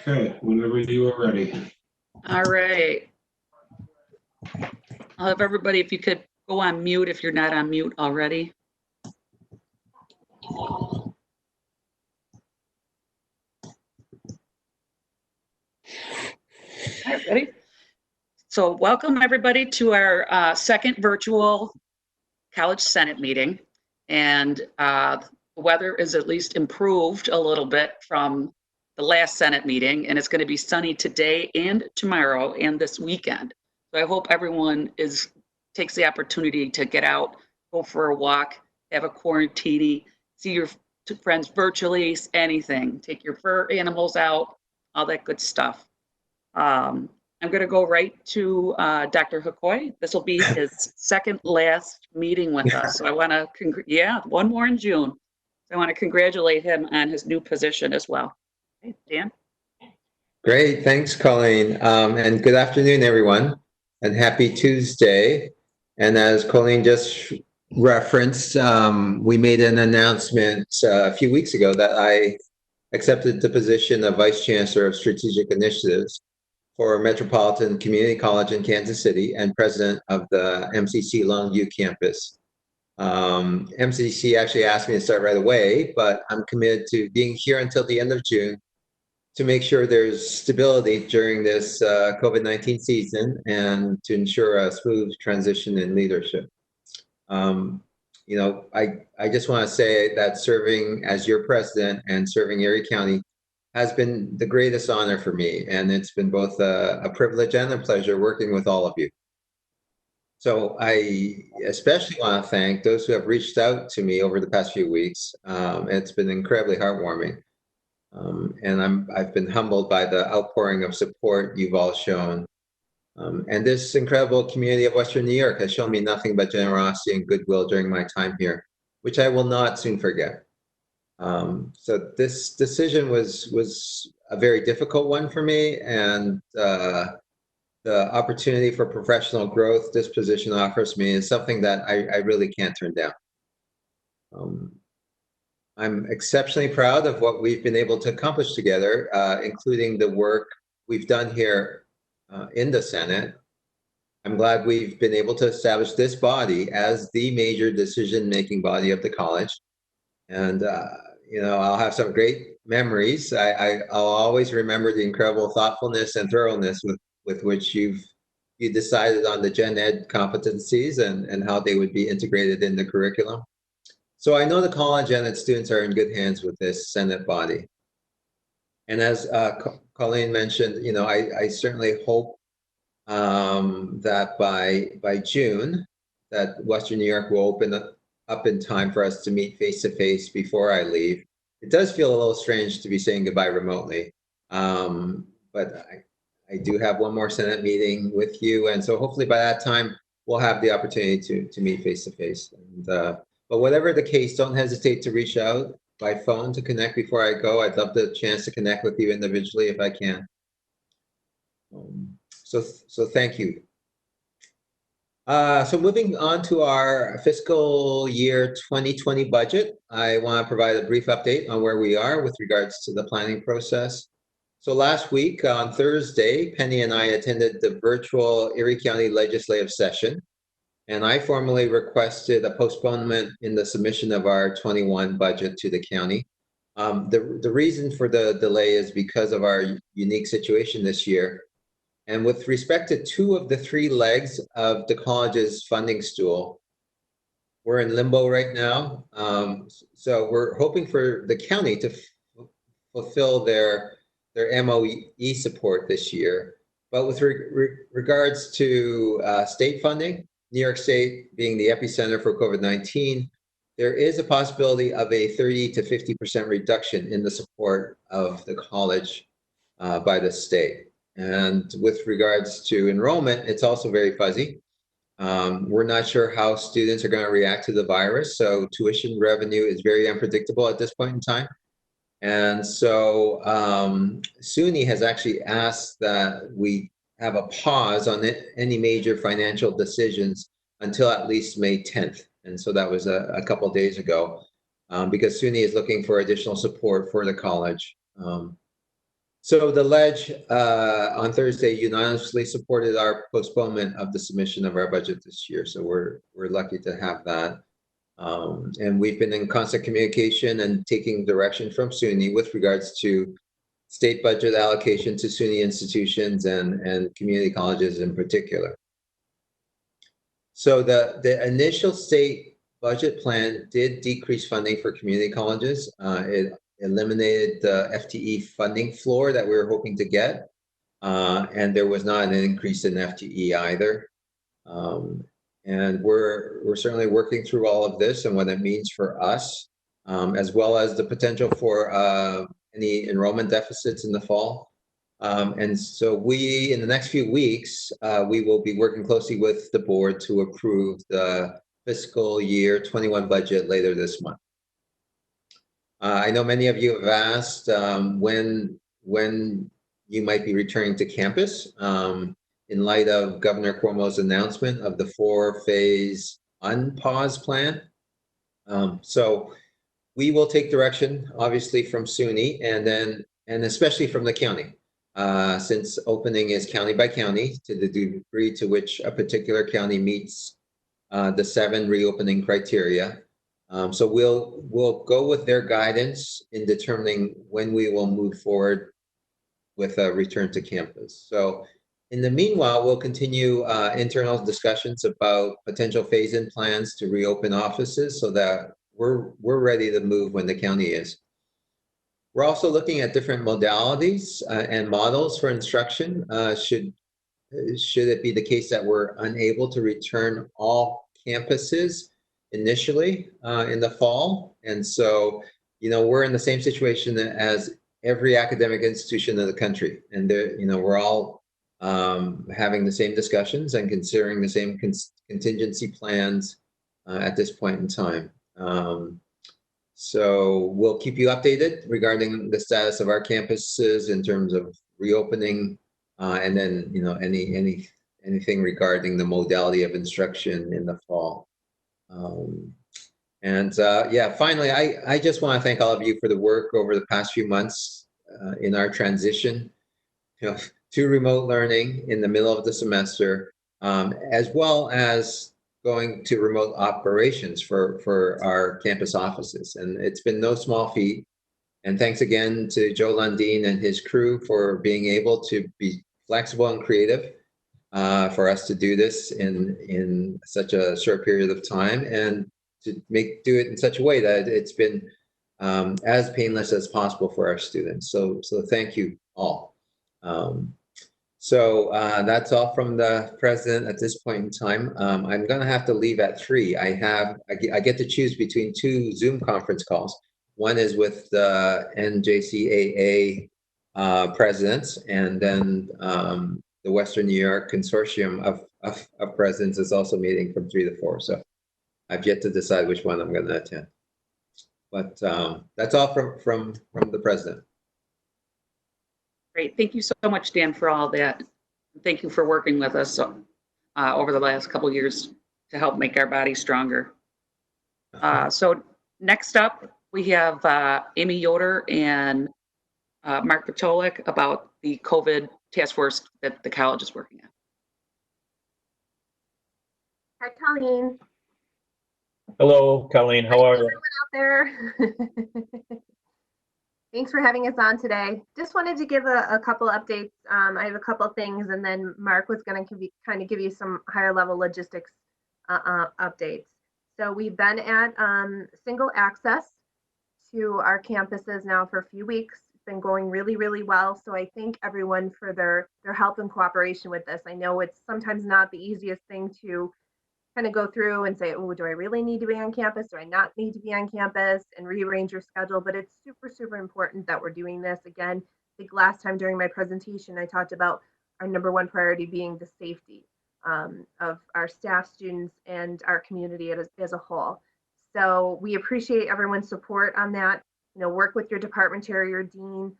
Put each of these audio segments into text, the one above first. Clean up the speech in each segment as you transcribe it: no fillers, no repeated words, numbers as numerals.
Okay, whenever you are ready. All right. I'll have everybody, if you could go on mute if you're not on mute already. All right, ready? So welcome everybody to our second virtual College Senate meeting. And the weather is at least improved a little bit from the last Senate meeting, and it's going to be sunny today and tomorrow and this weekend. So I hope everyone takes the opportunity to get out, go for a walk, have a quarantine, see your friends virtually, anything. Take your fur animals out, all that good stuff. I'm going to go right to Dr. Hakoy. This will be his second last meeting with us. So I want to, one more in June. So I want to congratulate him on his new position as well. Okay, Dan? Great, thanks, Colleen. And good afternoon, everyone, and happy Tuesday. And as Colleen just referenced, we made an announcement a few weeks ago that I accepted the position of Vice Chancellor of Strategic Initiatives for Metropolitan Community College in Kansas City and president of the MCC Longview campus. MCC actually asked me to start right away, but I'm committed to being here until the end of June to make sure there's stability during this COVID-19 season and to ensure a smooth transition in leadership. You know, I just want to say that serving as your president and serving Erie County has been the greatest honor for me, and it's been both a privilege and a pleasure working with all of you. So I especially want to thank those who have reached out to me over the past few weeks. It's been incredibly heartwarming, and I've been humbled by the outpouring of support you've all shown. And this incredible community of Western New York has shown me nothing but generosity and goodwill during my time here, which I will not soon forget. So this decision was a very difficult one for me, and the opportunity for professional growth this position offers me is something that I really can't turn down. I'm exceptionally proud of what we've been able to accomplish together, including the work we've done here in the Senate. I'm glad we've been able to establish this body as the major decision-making body of the college. And you know, I'll have some great memories. I'll always remember the incredible thoughtfulness and thoroughness with which you decided on the gen ed competencies and how they would be integrated in the curriculum. So I know the college and its students are in good hands with this Senate body. And as Colleen mentioned, you know, I certainly hope that by June, that Western New York will open up in time for us to meet face-to-face before I leave. It does feel a little strange to be saying goodbye remotely, but I do have one more Senate meeting with you, and so hopefully by that time we'll have the opportunity to meet face-to-face. But whatever the case, don't hesitate to reach out by phone to connect before I go. I'd love the chance to connect with you individually if I can. So thank you. So moving on to our fiscal year 2020 budget, I want to provide a brief update on where we are with regards to the planning process. So last week on Thursday, Penny and I attended the virtual Erie County Legislative Session, and I formally requested a postponement in the submission of our 21 budget to the county. The reason for the delay is because of our unique situation this year. And with respect to two of the three legs of the college's funding stool, we're in limbo right now. So we're hoping for the county to fulfill their MOE support this year. But with regards to state funding, New York State being the epicenter for COVID-19, there is a possibility of a 30 to 50% reduction in the support of the college by the state. And with regards to enrollment, it's also very fuzzy. We're not sure how students are going to react to the virus, so tuition revenue is very unpredictable at this point in time. And so SUNY has actually asked that we have a pause on any major financial decisions until at least May 10th. And so that was a couple of days ago. because SUNY is looking for additional support for the college. So the Ledge on Thursday unanimously supported our postponement of the submission of our budget this year. So we're lucky to have that. And we've been in constant communication and taking direction from SUNY with regards to state budget allocation to SUNY institutions and community colleges in particular. So the initial state budget plan did decrease funding for community colleges. It eliminated the FTE funding floor that we were hoping to get. And there was not an increase in FTE either. And we're certainly working through all of this and what it means for us, as well as the potential for any enrollment deficits in the fall. And so we, in the next few weeks, we will be working closely with the board to approve the fiscal year 21 budget later this month. I know many of you have asked when you might be returning to campus in light of Governor Cuomo's announcement of the 4-phase unpause plan. So we will take direction, obviously, from SUNY and especially from the county, since opening is county by county to the degree to which a particular county meets the 7 reopening criteria. So we'll go with their guidance in determining when we will move forward with a return to campus. So in the meanwhile, we'll continue internal discussions about potential phase-in plans to reopen offices so that we're ready to move when the county is. We're also looking at different modalities and models for instruction. Should it be the case that we're unable to return all campuses initially in the fall? And so, we're in the same situation as every academic institution in the country, and we're all having the same discussions and considering the same contingency plans at this point in time. So we'll keep you updated regarding the status of our campuses in terms of reopening, and then anything regarding the modality of instruction in the fall. Finally, I just want to thank all of you for the work over the past few months in our transition to remote learning in the middle of the semester, as well as going to remote operations for our campus offices. And it's been no small feat. And thanks again to Joe Lundin and his crew for being able to be flexible and creative for us to do this in such a short period of time, and to do it in such a way that it's been as painless as possible for our students. So thank you all. So that's all from the president at this point in time. I'm going to have to leave at 3. I get to choose between 2 Zoom conference calls. One is with the NJCAA presidents, and then the Western New York Consortium of Presidents is also meeting from 3 to 4. So I've yet to decide which one I'm going to attend. But that's all from the president. Great. Thank you so much, Dan, for all that. Thank you for working with us over the last couple of years to help make our body stronger. So next up, we have Amy Yoder and Mark Patolik about the COVID task force that the college is working on. Hi, Colleen. Hello, Colleen. How are you? Everyone out there. Thanks for having us on today. Just wanted to give a couple updates. I have a couple things, and then Mark was going to kind of give you some higher level logistics updates. So we've been at single access to our campuses now for a few weeks. It's been going really, really well. So I thank everyone for their help and cooperation with this. I know it's sometimes not the easiest thing to kind of go through and say, oh, do I really need to be on campus? Do I not need to be on campus? And rearrange your schedule. But it's super, super important that we're doing this. Again, I think last time during my presentation, I talked about our #1 priority being the safety of our staff, students, and our community as a whole. So we appreciate everyone's support on that. Work with your department chair, your dean,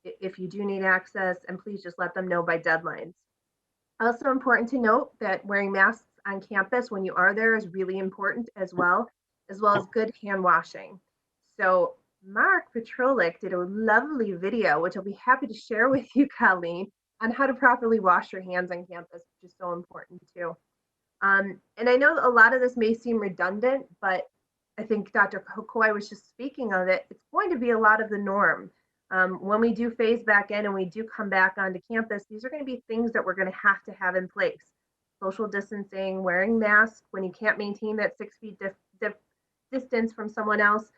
if you do need access, and please just let them know by deadlines. Also important to note that wearing masks on campus when you are there is really important as well. as well as good hand washing. So Mark Petrolik did a lovely video, which I'll be happy to share with you, Colleen, on how to properly wash your hands on campus, which is so important too. And I know a lot of this may seem redundant, but I think Dr. Kokoi was just speaking of it. It's going to be a lot of the norm. When we do phase back in and we do come back onto campus, these are going to be things that we're going to have in place. Social distancing, wearing masks when you can't maintain that 6 feet distance from someone else.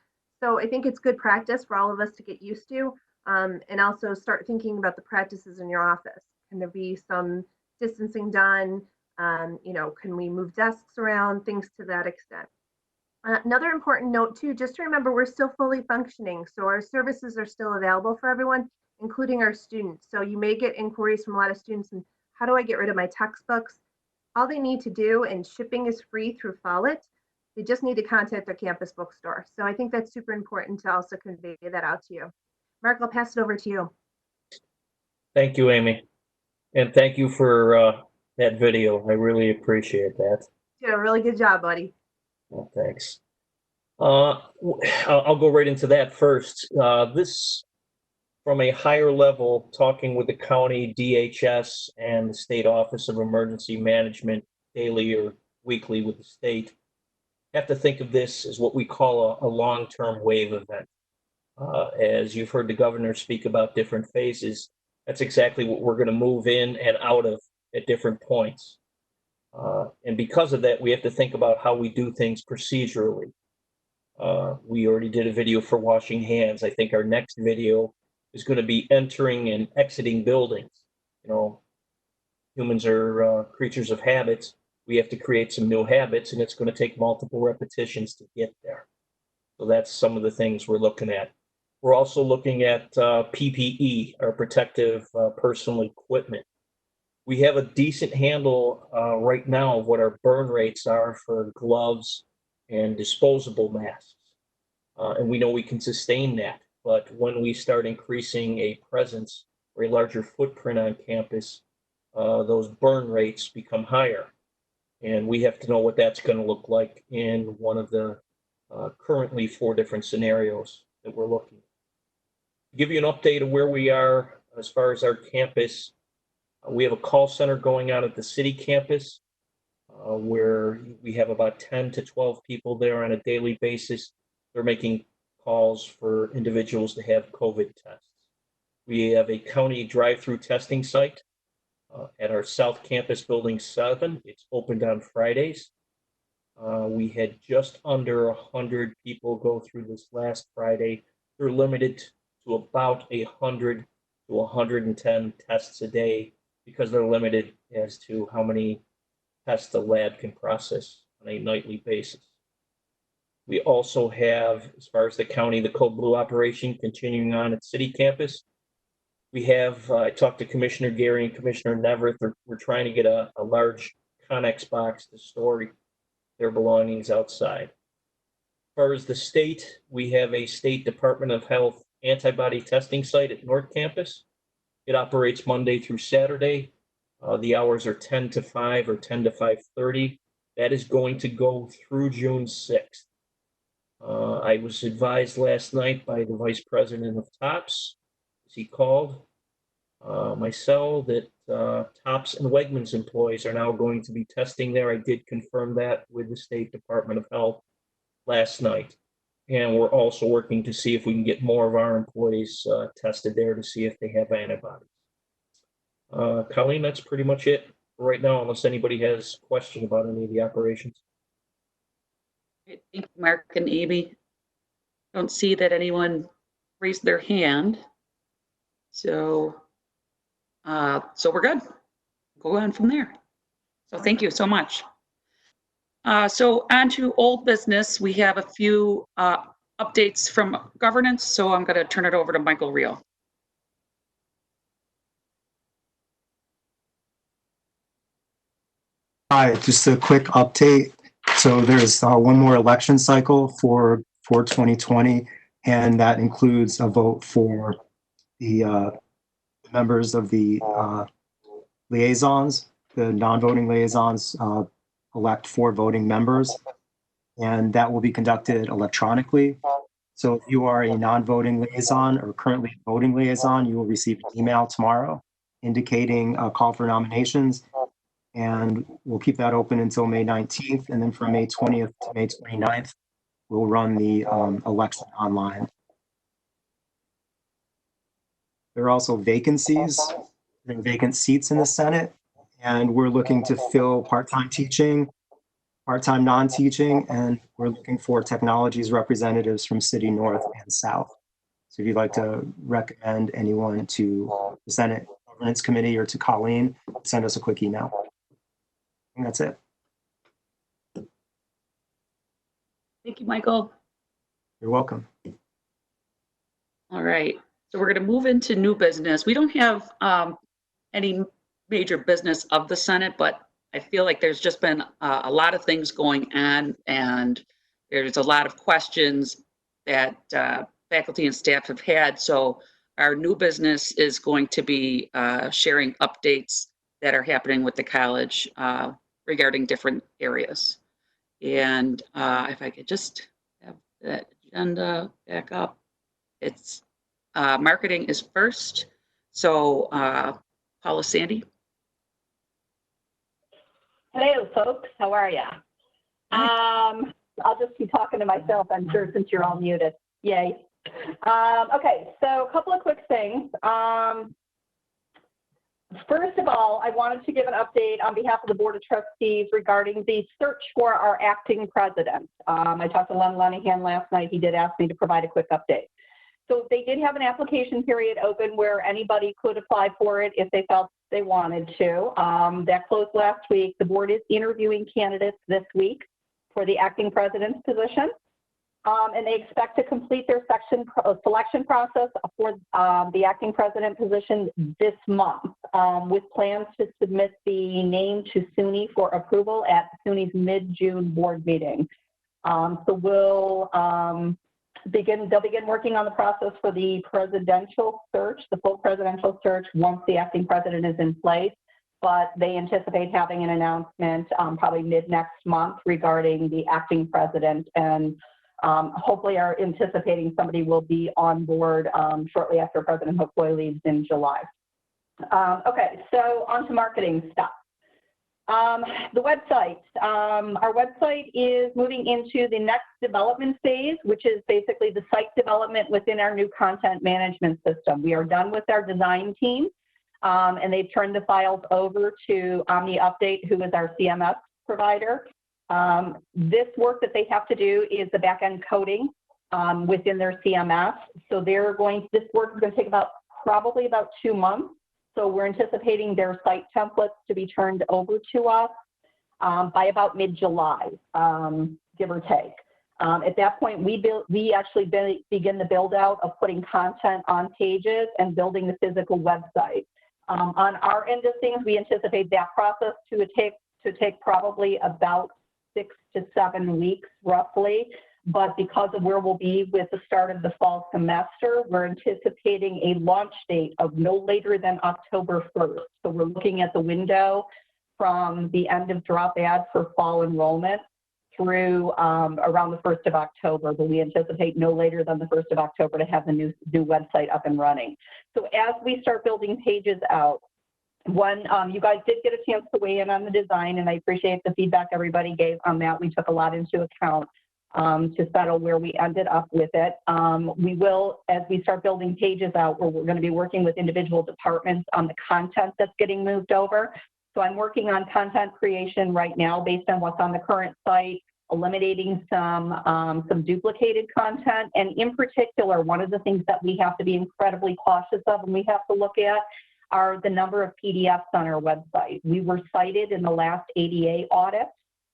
So I think it's good practice for all of us to get used to, and also start thinking about the practices in your office. Can there be some distancing done? Can we move desks around? Things to that extent. Another important note too, just to remember we're still fully functioning. So our services are still available for everyone, including our students. So you may get inquiries from a lot of students and how do I get rid of my textbooks? All they need to do, and shipping is free through Follett, they just need to contact their campus bookstore. So I think that's super important to also convey that out to you. Mark, I'll pass it over to you. Thank you, Amy. And thank you for that video. I really appreciate that. You did a really good job, buddy. Well, thanks. I'll go right into that first. This, from a higher level, talking with the county, DHS, and the State Office of Emergency Management daily or weekly with the state, have to think of this as what we call a long-term wave event. As you've heard the governor speak about different phases, that's exactly what we're going to move in and out of at different points. And because of that, we have to think about how we do things procedurally. We already did a video for washing hands. I think our next video is going to be entering and exiting buildings. Humans are creatures of habits. We have to create some new habits, and it's going to take multiple repetitions to get there. So that's some of the things we're looking at. We're also looking at PPE, our protective personal equipment. We have a decent handle right now of what our burn rates are for gloves and disposable masks. And we know we can sustain that. But when we start increasing a presence or a larger footprint on campus, those burn rates become higher. And we have to know what that's going to look like in one of the currently 4 different scenarios that we're looking at. To give you an update of where we are as far as our campus, we have a call center going on at the city campus where we have about 10 to 12 people there on a daily basis. They're making calls for individuals to have COVID tests. We have a county drive-through testing site at our South Campus Building 7. It's opened on Fridays. We had just under 100 people go through this last Friday. They're limited to about 100 to 110 tests a day because they're limited as to how many tests the lab can process on a nightly basis. We also have, as far as the county, the Code Blue operation continuing on at City Campus. We have, I talked to Commissioner Gary and Commissioner Neverett. We're trying to get a large Connex box to store their belongings outside. As far as the state, we have a State Department of Health antibody testing site at North Campus. It operates Monday through Saturday. The hours are 10 to 5 or 10 to 5:30. That is going to go through June 6th. I was advised last night by the Vice President of TOPS, as he called my cell, that TOPS and Wegmans employees are now going to be testing there. I did confirm that with the State Department of Health last night. And we're also working to see if we can get more of our employees tested there to see if they have antibodies. Colleen, that's pretty much it right now, unless anybody has a question about any of the operations. Thank you, Mark and Amy. Don't see that anyone raised their hand. So we're good. Go on from there. So thank you so much. So on to old business. We have a few updates from governance. So I'm going to turn it over to Michael Reel. Hi, just a quick update. So there's one more election cycle for 2020, and that includes a vote for the members of the liaisons. The non-voting liaisons elect 4 voting members. and that will be conducted electronically. So if you are a non-voting liaison or currently a voting liaison, you will receive an email tomorrow indicating a call for nominations. And we'll keep that open until May 19th. And then from May 20th to May 29th, we'll run the election online. There are also vacancies, there are vacant seats in the Senate, and we're looking to fill part-time teaching, part-time non-teaching, and we're looking for technologies representatives from City North and South. So if you'd like to recommend anyone to the Senate Governance Committee or to Colleen, send us a quick email. And that's it. Thank you, Michael. You're welcome. All right, so we're going to move into new business. We don't have any major business of the Senate, but I feel like there's just been a lot of things going on, and there's a lot of questions that faculty and staff have had. So our new business is going to be sharing updates that are happening with the college regarding different areas. And if I could just have that agenda back up. It's marketing is first. So Paula Sandy. Hello, folks. How are ya? I'll just be talking to myself, I'm sure, since you're all muted. Yay. Okay, so a couple of quick things. First of all, I wanted to give an update on behalf of the Board of Trustees regarding the search for our acting president. I talked to Len Lenihan last night. He did ask me to provide a quick update. So they did have an application period open where anybody could apply for it if they felt they wanted to. That closed last week. The board is interviewing candidates this week for the acting president's position. And they expect to complete their selection process for the acting president position this month, with plans to submit the name to SUNY for approval at SUNY's mid-June board meeting. So they'll begin working on the process for the presidential search, the full presidential search, once the acting president is in place. But they anticipate having an announcement probably mid-next month regarding the acting president, and hopefully are anticipating somebody will be on board shortly after President Hookeboy leaves in July. Okay, so on to marketing stuff. The website. Our website is moving into the next development phase, which is basically the site development within our new content management system. We are done with our design team, and they've turned the files over to OmniUpdate, who is our CMS provider. This work that they have to do is the back-end coding within their CMS. So this work is going to take probably about 2 months. So we're anticipating their site templates to be turned over to us by about mid-July, give or take. At that point, we actually begin the build out of putting content on pages and building the physical website. On our end of things, we anticipate that process to take probably about 6 to 7 weeks roughly. But because of where we'll be with the start of the fall semester, we're anticipating a launch date of no later than October 1st. So we're looking at the window from the end of drop ad for fall enrollment through around the 1st of October, but we anticipate no later than the 1st of October to have the new website up and running. So as we start building pages out, you guys did get a chance to weigh in on the design, and I appreciate the feedback everybody gave on that. We took a lot into account to settle where we ended up with it. We will, as we start building pages out, we're going to be working with individual departments on the content that's getting moved over. So I'm working on content creation right now based on what's on the current site, eliminating some duplicated content. And in particular, one of the things that we have to be incredibly cautious of and we have to look at are the number of PDFs on our website. We were cited in the last ADA audit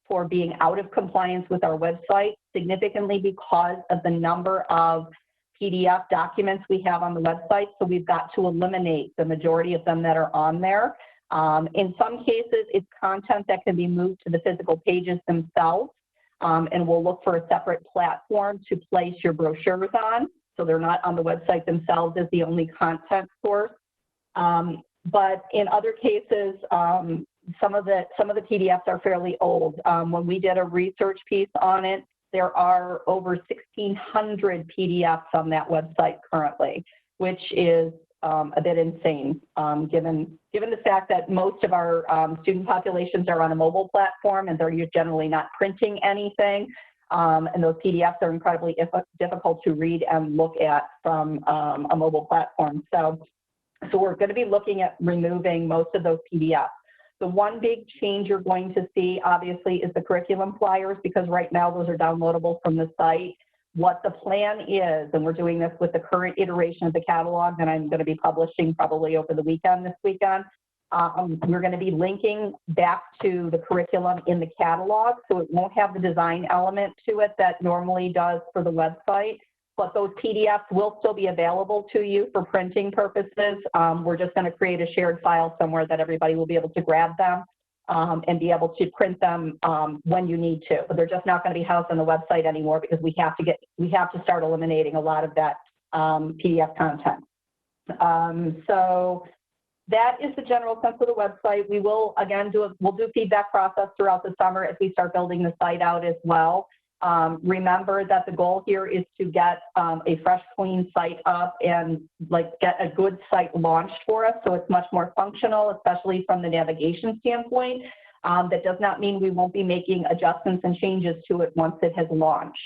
for being out of compliance with our website significantly because of the number of PDF documents we have on the website. So we've got to eliminate the majority of them that are on there. In some cases, it's content that can be moved to the physical pages themselves, and we'll look for a separate platform to place your brochures on, so they're not on the website themselves as the only content source. But in other cases, some of the PDFs are fairly old. When we did a research piece on it, there are over 1,600 PDFs on that website currently, which is a bit insane, given the fact that most of our student populations are on a mobile platform and they're generally not printing anything. And those PDFs are incredibly difficult to read and look at from a mobile platform. So we're going to be looking at removing most of those PDFs. The one big change you're going to see, obviously, is the curriculum flyers, because right now those are downloadable from the site. What the plan is, and we're doing this with the current iteration of the catalog that I'm going to be publishing probably over the weekend, this weekend, we're going to be linking back to the curriculum in the catalog, so it won't have the design element to it that normally does for the website, but those PDFs will still be available to you for printing purposes. We're just going to create a shared file somewhere that everybody will be able to grab them and be able to print them when you need to. But they're just not going to be housed on the website anymore, because we have to start eliminating a lot of that PDF content. So that is the general sense of the website. We will again we'll do feedback process throughout the summer as we start building the site out as well. Remember that the goal here is to get a fresh, clean site up and get a good site launched for us, so it's much more functional, especially from the navigation standpoint. That does not mean we won't be making adjustments and changes to it once it has launched.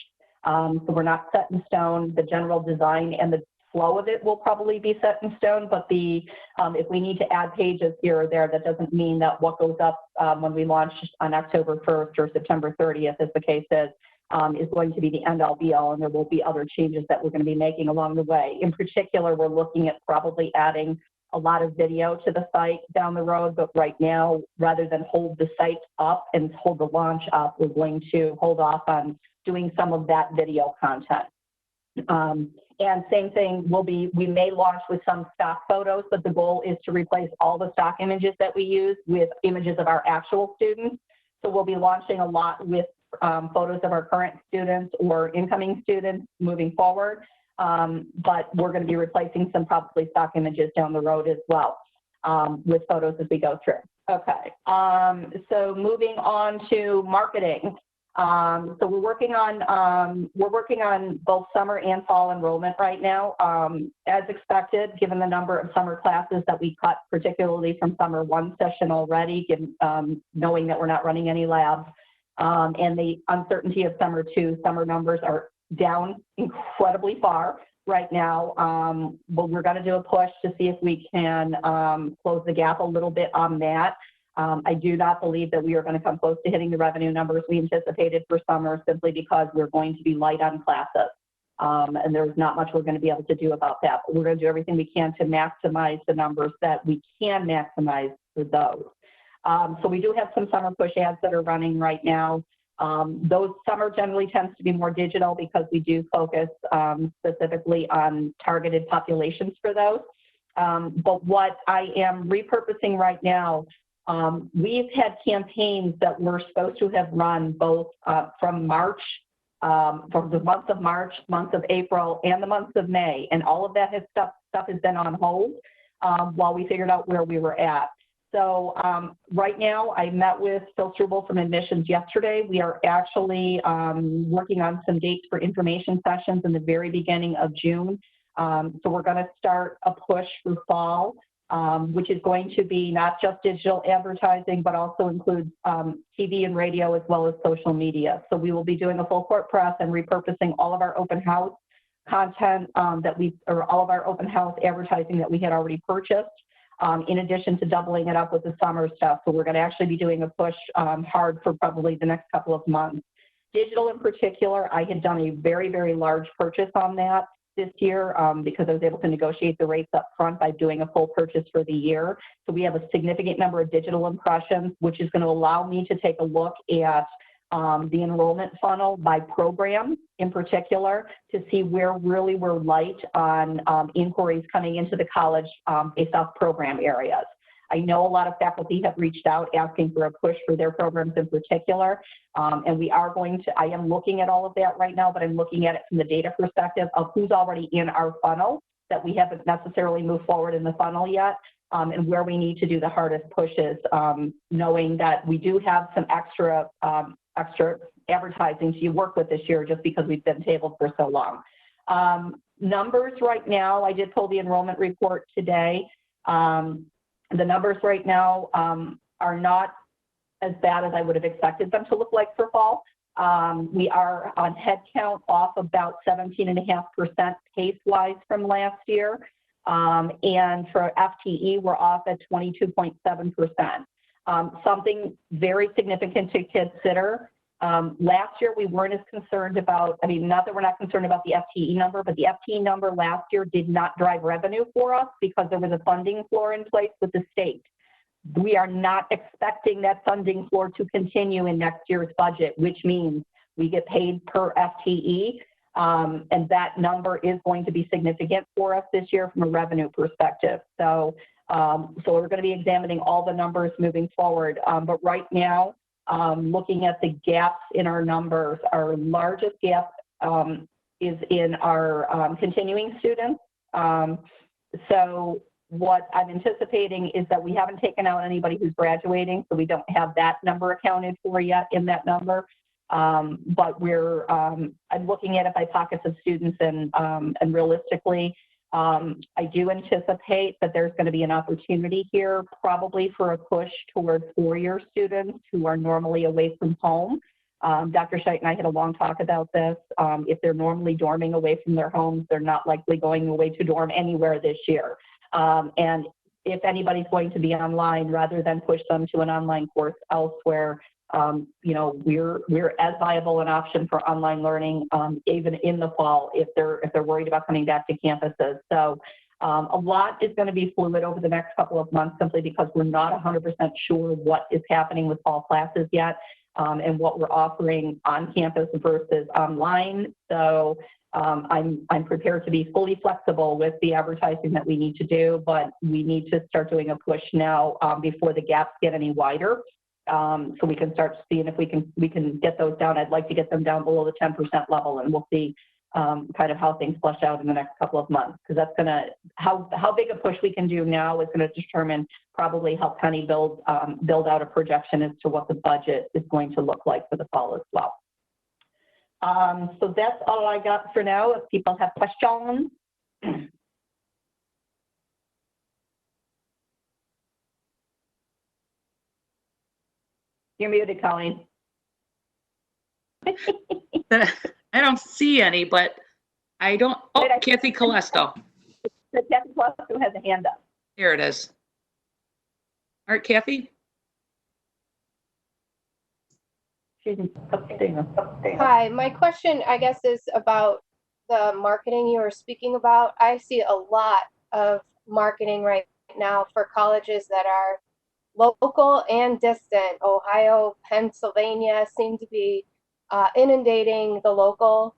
So we're not set in stone. The general design and the flow of it will probably be set in stone, but if we need to add pages here or there, that doesn't mean that what goes up when we launch on October 1st or September 30th, as the case is going to be the end all be all, and there will be other changes that we're going to be making along the way. In particular, we're looking at probably adding a lot of video to the site down the road, but right now, rather than hold the site up and hold the launch up, we're going to hold off on doing some of that video content. And same thing, we may launch with some stock photos, but the goal is to replace all the stock images that we use with images of our actual students. So we'll be launching a lot with photos of our current students or incoming students moving forward, but we're going to be replacing some probably stock images down the road as well with photos as we go through. Okay, so moving on to marketing. So we're working on both summer and fall enrollment right now. As expected, given the number of summer classes that we cut, particularly from summer 1 session already, knowing that we're not running any labs, and the uncertainty of summer 2, summer numbers are down incredibly far right now. But we're going to do a push to see if we can close the gap a little bit on that. I do not believe that we are going to come close to hitting the revenue numbers we anticipated for summer, simply because we're going to be light on classes. And there's not much we're going to be able to do about that. But we're going to do everything we can to maximize the numbers that we can maximize for those. So we do have some summer push ads that are running right now. Those summer generally tends to be more digital, because we do focus specifically on targeted populations for those. But what I am repurposing right now, we've had campaigns that we're supposed to have run both from March, from the month of March, month of April, and the month of May. And all of that stuff has been on hold while we figured out where we were at. So right now, I met with Phil Struble from admissions yesterday. We are actually working on some dates for information sessions in the very beginning of June. So we're going to start a push for fall, which is going to be not just digital advertising, but also includes TV and radio, as well as social media. So we will be doing a full court press and repurposing all of our open house content or all of our open house advertising that we had already purchased, in addition to doubling it up with the summer stuff. So we're going to actually be doing a push hard for probably the next couple of months. Digital in particular, I had done a very, very large purchase on that this year because I was able to negotiate the rates up front by doing a full purchase for the year. So we have a significant number of digital impressions, which is going to allow me to take a look at the enrollment funnel by program in particular, to see where really we're light on inquiries coming into the college based off program areas. I know a lot of faculty have reached out asking for a push for their programs in particular, and I am looking at all of that right now, but I'm looking at it from the data perspective of who's already in our funnel that we haven't necessarily moved forward in the funnel yet, and where we need to do the hardest pushes, knowing that we do have some extra advertising she worked with this year just because we've been tabled for so long. Numbers right now, I did pull the enrollment report today. The numbers right now are not as bad as I would have expected them to look like for fall. We are on head count off about 17.5% pace-wise from last year. And for FTE, we're off at 22.7%. Something very significant to consider. Last year, we weren't as concerned about, I mean, not that we're not concerned about the FTE number, but the FTE number last year did not drive revenue for us because there was a funding floor in place with the state. We are not expecting that funding floor to continue in next year's budget, which means we get paid per FTE, and that number is going to be significant for us this year from a revenue perspective. So we're going to be examining all the numbers moving forward. But right now, looking at the gaps in our numbers, our largest gap is in our continuing students. So what I'm anticipating is that we haven't taken out anybody who's graduating, so we don't have that number accounted for yet in that number. But we're, I'm looking at it by pockets of students, and realistically, I do anticipate that there's going to be an opportunity here probably for a push towards four-year students who are normally away from home. Dr. Scheit and I had a long talk about this. If they're normally dorming away from their homes, they're not likely going away to dorm anywhere this year. And if anybody's going to be online, rather than push them to an online course elsewhere, you know, we're as viable an option for online learning, even in the fall, if they're worried about coming back to campuses. So a lot is going to be fluid over the next couple of months, simply because we're not 100% sure what is happening with fall classes yet, and what we're offering on campus versus online. So I'm prepared to be fully flexible with the advertising that we need to do, but we need to start doing a push now before the gaps get any wider. So we can start seeing if we can get those down. I'd like to get them down below the 10% level, and we'll see kind of how things flush out in the next couple of months, because that's going to, how big a push we can do now is going to determine probably how Penny build out a projection as to what the budget is going to look like for the fall as well. So that's all I got for now. If people have questions. You're muted, Colleen. I don't see any, but I don't, oh, Wait, Kathy Colesto. Kathy Colesto has a hand up. Here it is. All right, Kathy? She's upstairs. Hi, my question, I guess, is about the marketing you were speaking about. I see a lot of marketing right now for colleges that are local and distant. Ohio, Pennsylvania seem to be inundating the local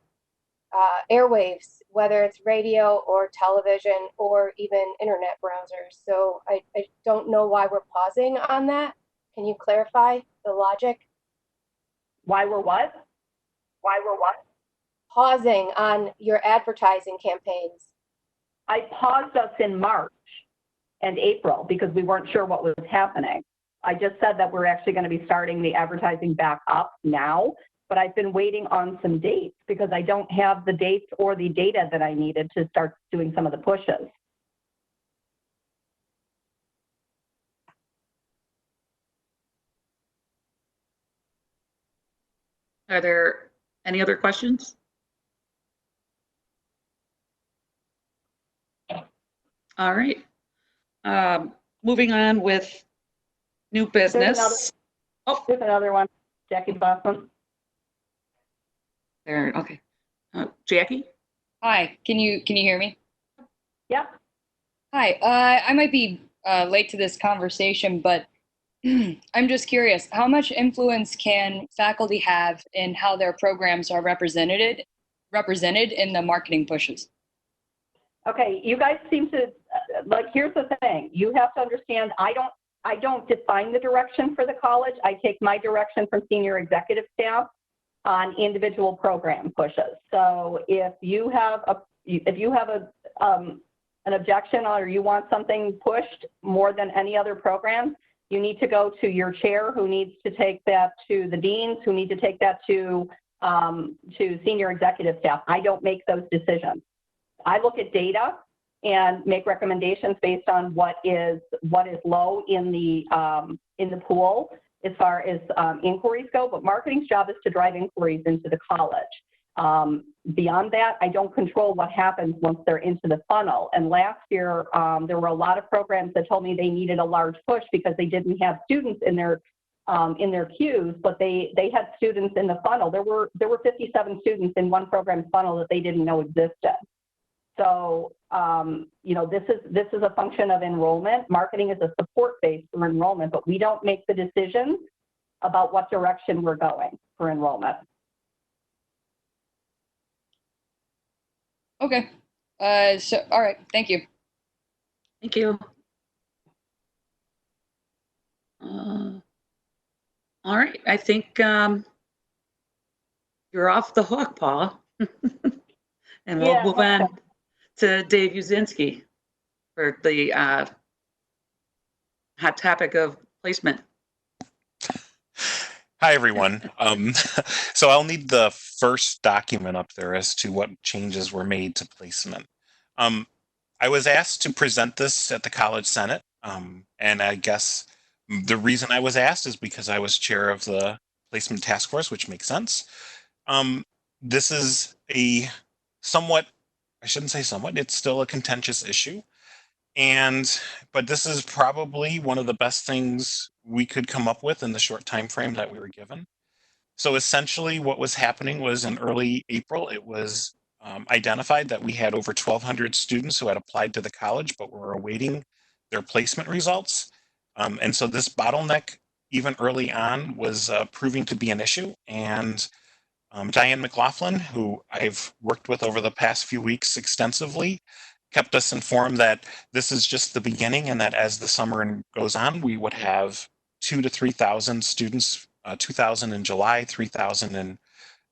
airwaves, whether it's radio or television or even internet browsers. So I don't know why we're pausing on that. Can you clarify the logic? Why we're what? Why we're what? Pausing on your advertising campaigns. I paused us in March and April because we weren't sure what was happening. I just said that we're actually going to be starting the advertising back up now, but I've been waiting on some dates because I don't have the dates or the data that I needed to start doing some of the pushes. Are there any other questions? All right. Moving on with new business. Oh, There's another one, Jackie Bosman. there, okay. Jackie? Hi, can you hear me? Yep. Hi, I might be late to this conversation, but I'm just curious, how much influence can faculty have in how their programs are represented in the marketing pushes? Okay, you guys seem to, like, here's the thing. You have to understand, I don't define the direction for the college. I take my direction from senior executive staff on individual program pushes. So if you have an objection or you want something pushed more than any other program, You need to go to your chair, who needs to take that to the deans, who need to take that to senior executive staff. I don't make those decisions. I look at data and make recommendations based on what is low in the pool as far as inquiries go. But marketing's job is to drive inquiries into the college. Beyond that, I don't control what happens once they're into the funnel. And last year, there were a lot of programs that told me they needed a large push because they didn't have students in their queues, but they had students in the funnel. There were 57 students in one program's funnel that they didn't know existed. So, this is a function of enrollment. Marketing is a support base for enrollment, but we don't make the decisions about what direction we're going for enrollment. Okay. All right. Thank you. Thank you. All right, I think you're off the hook, Paul. And we'll Yeah, move on to Dave Uzinski for the hot topic of placement. Hi, everyone. So I'll need the first document up there as to what changes were made to placement. I was asked to present this at the College Senate, and I guess the reason I was asked is because I was chair of the placement task force, which makes sense. This is a somewhat, I shouldn't say somewhat, it's still a contentious issue. But this is probably one of the best things we could come up with in the short time frame that we were given. So essentially what was happening was in early April, it was identified that we had over 1,200 students who had applied to the college, but were awaiting their placement results. And so this bottleneck, even early on, was proving to be an issue. And Diane McLaughlin, who I've worked with over the past few weeks extensively, kept us informed that this is just the beginning and that as the summer goes on, we would have 2,000 to 3,000 students, 2,000 in July, 3,000 in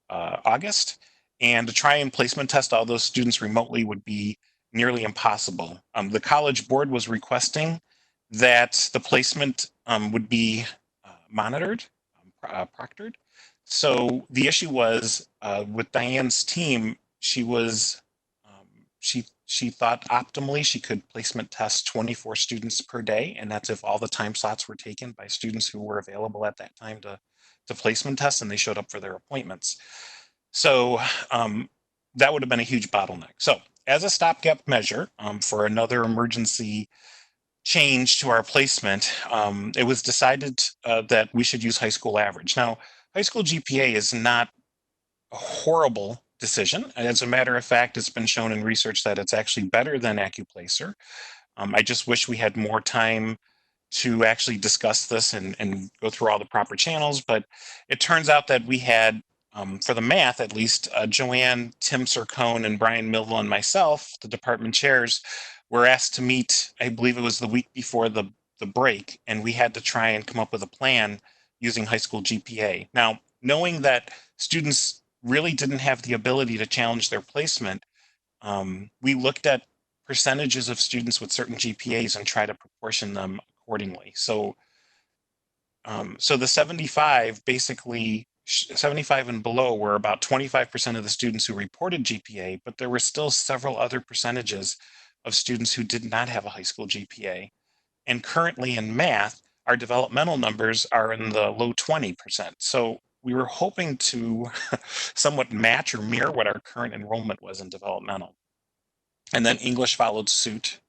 August. And to try and placement test all those students remotely would be nearly impossible. The College Board was requesting that the placement would be monitored, proctored. So the issue was with Diane's team, she was, she thought optimally she could placement test 24 students per day, and that's if all the time slots were taken by students who were available at that time to placement test and they showed up for their appointments. So that would have been a huge bottleneck. So as a stopgap measure for another emergency change to our placement, it was decided that we should use high school average. Now, high school GPA is not a horrible decision. As a matter of fact, it's been shown in research that it's actually better than AccuPlacer. I just wish we had more time to actually discuss this and go through all the proper channels, but it turns out that we had, for the math at least, Joanne, Tim Sircone, and Brian Millville and myself, the department chairs, were asked to meet, I believe it was the week before the break, and we had to try and come up with a plan using high school GPA. Now, knowing that students really didn't have the ability to challenge their placement, we looked at percentages of students with certain GPAs and try to proportion them accordingly. So, so the 75, basically 75 and below were about 25% of the students who reported GPA, but there were still several other percentages of students who did not have a high school GPA. And currently in math, our developmental numbers are in the low 20%. So we were hoping to somewhat match or mirror what our current enrollment was in developmental. And then English followed suit,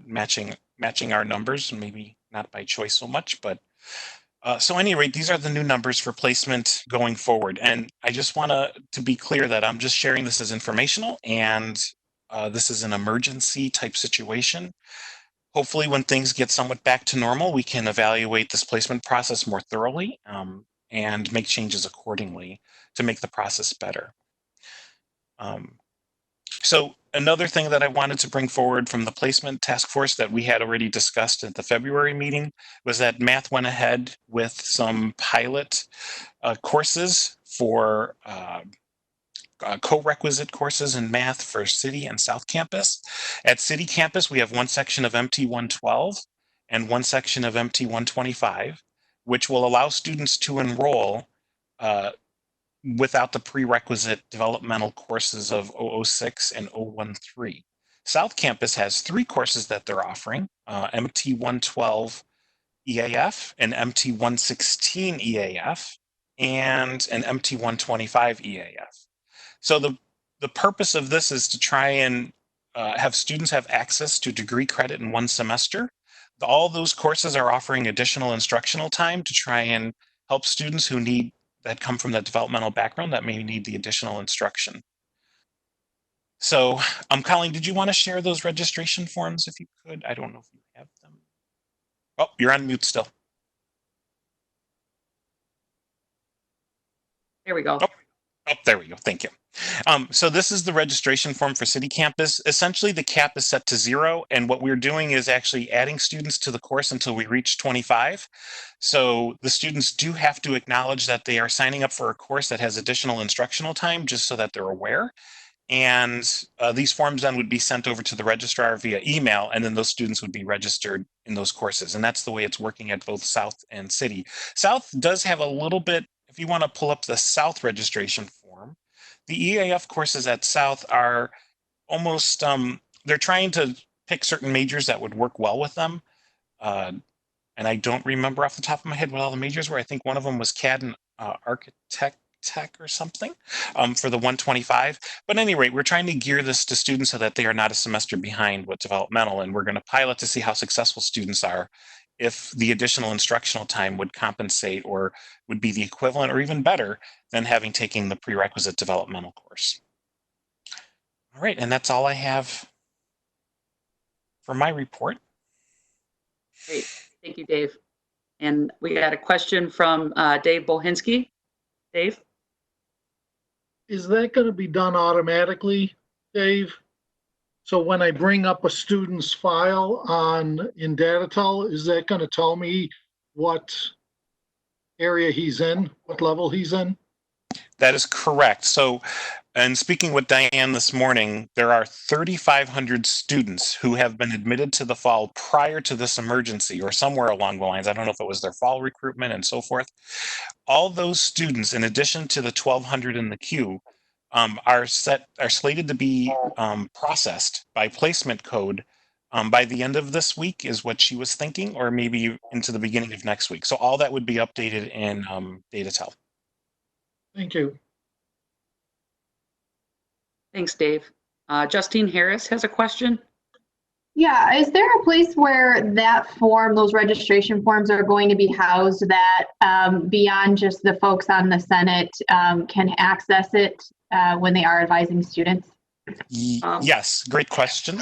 matching our numbers, maybe not by choice so much, but so at any rate, these are the new numbers for placement going forward. And I just want to be clear that I'm just sharing this as informational, and this is an emergency type situation. Hopefully when things get somewhat back to normal, we can evaluate this placement process more thoroughly and make changes accordingly to make the process better. So another thing that I wanted to bring forward from the placement task force that we had already discussed at the February meeting was that math went ahead with some pilot courses for co-requisite courses in math for City and South Campus. At City Campus, we have one section of MT 112, and one section of MT 125, which will allow students to enroll without the prerequisite developmental courses of 006 and 013. South Campus has 3 courses that they're offering, MT 112 EAF, an MT 116 EAF, and an MT 125 EAF. So the purpose of this is to try and have students have access to degree credit in 1 semester. All those courses are offering additional instructional time to try and help students that come from that developmental background that may need the additional instruction. So, Colleen, did you want to share those registration forms if you could? I don't know if you have them. Oh, you're on mute still. There we go. Oh, there we go. Thank you. So this is the registration form for City Campus. Essentially, the cap is set to 0, and what we're doing is actually adding students to the course until we reach 25. So the students do have to acknowledge that they are signing up for a course that has additional instructional time, just so that they're aware. And these forms then would be sent over to the registrar via email, and then those students would be registered in those courses. And that's the way it's working at both South and City. South does have a little bit, if you want to pull up the South registration form, the EAF courses at South are almost, they're trying to pick certain majors that would work well with them. And I don't remember off the top of my head what all the majors were. I think one of them was CAD and architect or something for the 125. But at any rate, we're trying to gear this to students so that they are not a semester behind with developmental, and we're going to pilot to see how successful students are, if the additional instructional time would compensate or would be the equivalent or even better than having taken the prerequisite developmental course. All right, and that's all I have for my report. Great. Thank you, Dave. And we got a question from Dave Bohinski. Dave? Is that going to be done automatically, Dave? So when I bring up a student's file in Datatel, is that going to tell me what area he's in, what level he's in? That is correct. So, and speaking with Diane this morning, there are 3,500 students who have been admitted to the fall prior to this emergency, or somewhere along the lines. I don't know if it was their fall recruitment and so forth. All those students, in addition to the 1,200 in the queue, are slated to be processed by placement code by the end of this week, is what she was thinking, or maybe into the beginning of next week. So all that would be updated in Datatel. Thank you. Thanks, Dave. Justine Harris has a question. Yeah, is there a place where that form, those registration forms are going to be housed that beyond just the folks on the Senate can access it when they are advising students? Yes, great question.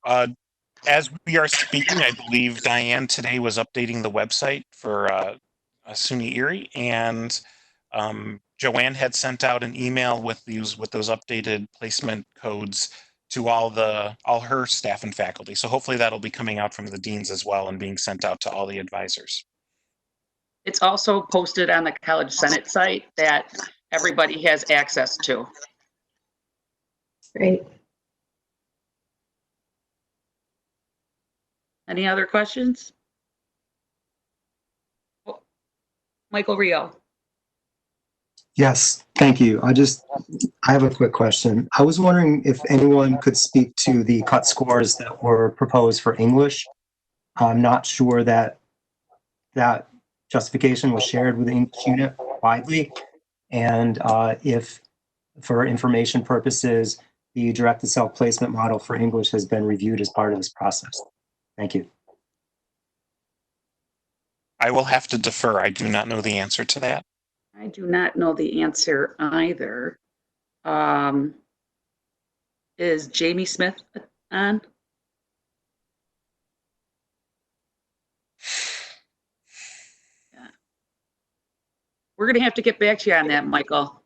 As we are speaking, I believe Diane today was updating the website for SUNY Erie, and Joanne had sent out an email with those updated placement codes to all her staff and faculty. So hopefully that'll be coming out from the deans as well and being sent out to all the advisors. It's also posted on the College Senate site that everybody has access to. Great. Any other questions? Michael Rio. Yes, thank you. I have a quick question. I was wondering if anyone could speak to the cut scores that were proposed for English. I'm not sure that justification was shared with each unit widely. And if, for information purposes, the directed self-placement model for English has been reviewed as part of this process. Thank you. I will have to defer. I do not know the answer to that. I do not know the answer either. Is Jamie Smith on? Yeah. We're going to have to get back to you on that, Michael.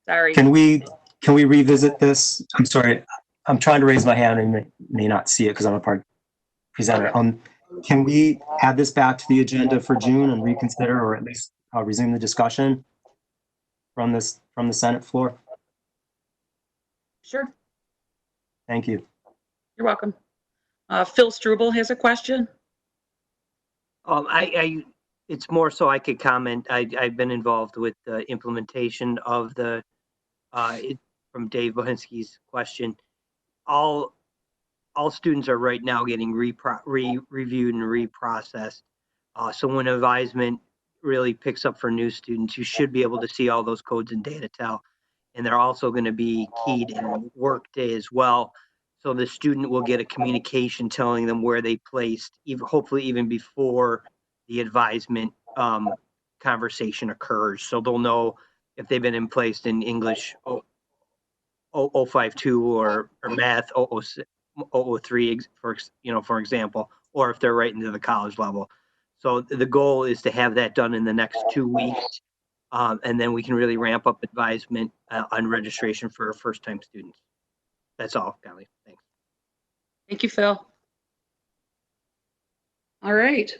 Sorry. Can we revisit this? I'm sorry. I'm trying to raise my hand and you may not see it because I'm a part presenter. Can we add this back to the agenda for June and reconsider, or at least resume the discussion from the Senate floor? Sure. Thank you. You're welcome. Phil Struble has a question. It's more so I could comment. I've been involved with the implementation of the, from Dave Bohinski's question. All students are right now getting reviewed and reprocessed. So when advisement really picks up for new students, you should be able to see all those codes in DataTel. And they're also going to be keyed in Workday as well. So the student will get a communication telling them where they placed, hopefully even before the advisement conversation occurs. So they'll know if they've been placed in English 052 or math 003, for example, or if they're right into the college level. So the goal is to have that done in the next 2 weeks. And then we can really ramp up advisement on registration for first-time students. That's all, Golly. Thanks. Thank you, Phil. All right.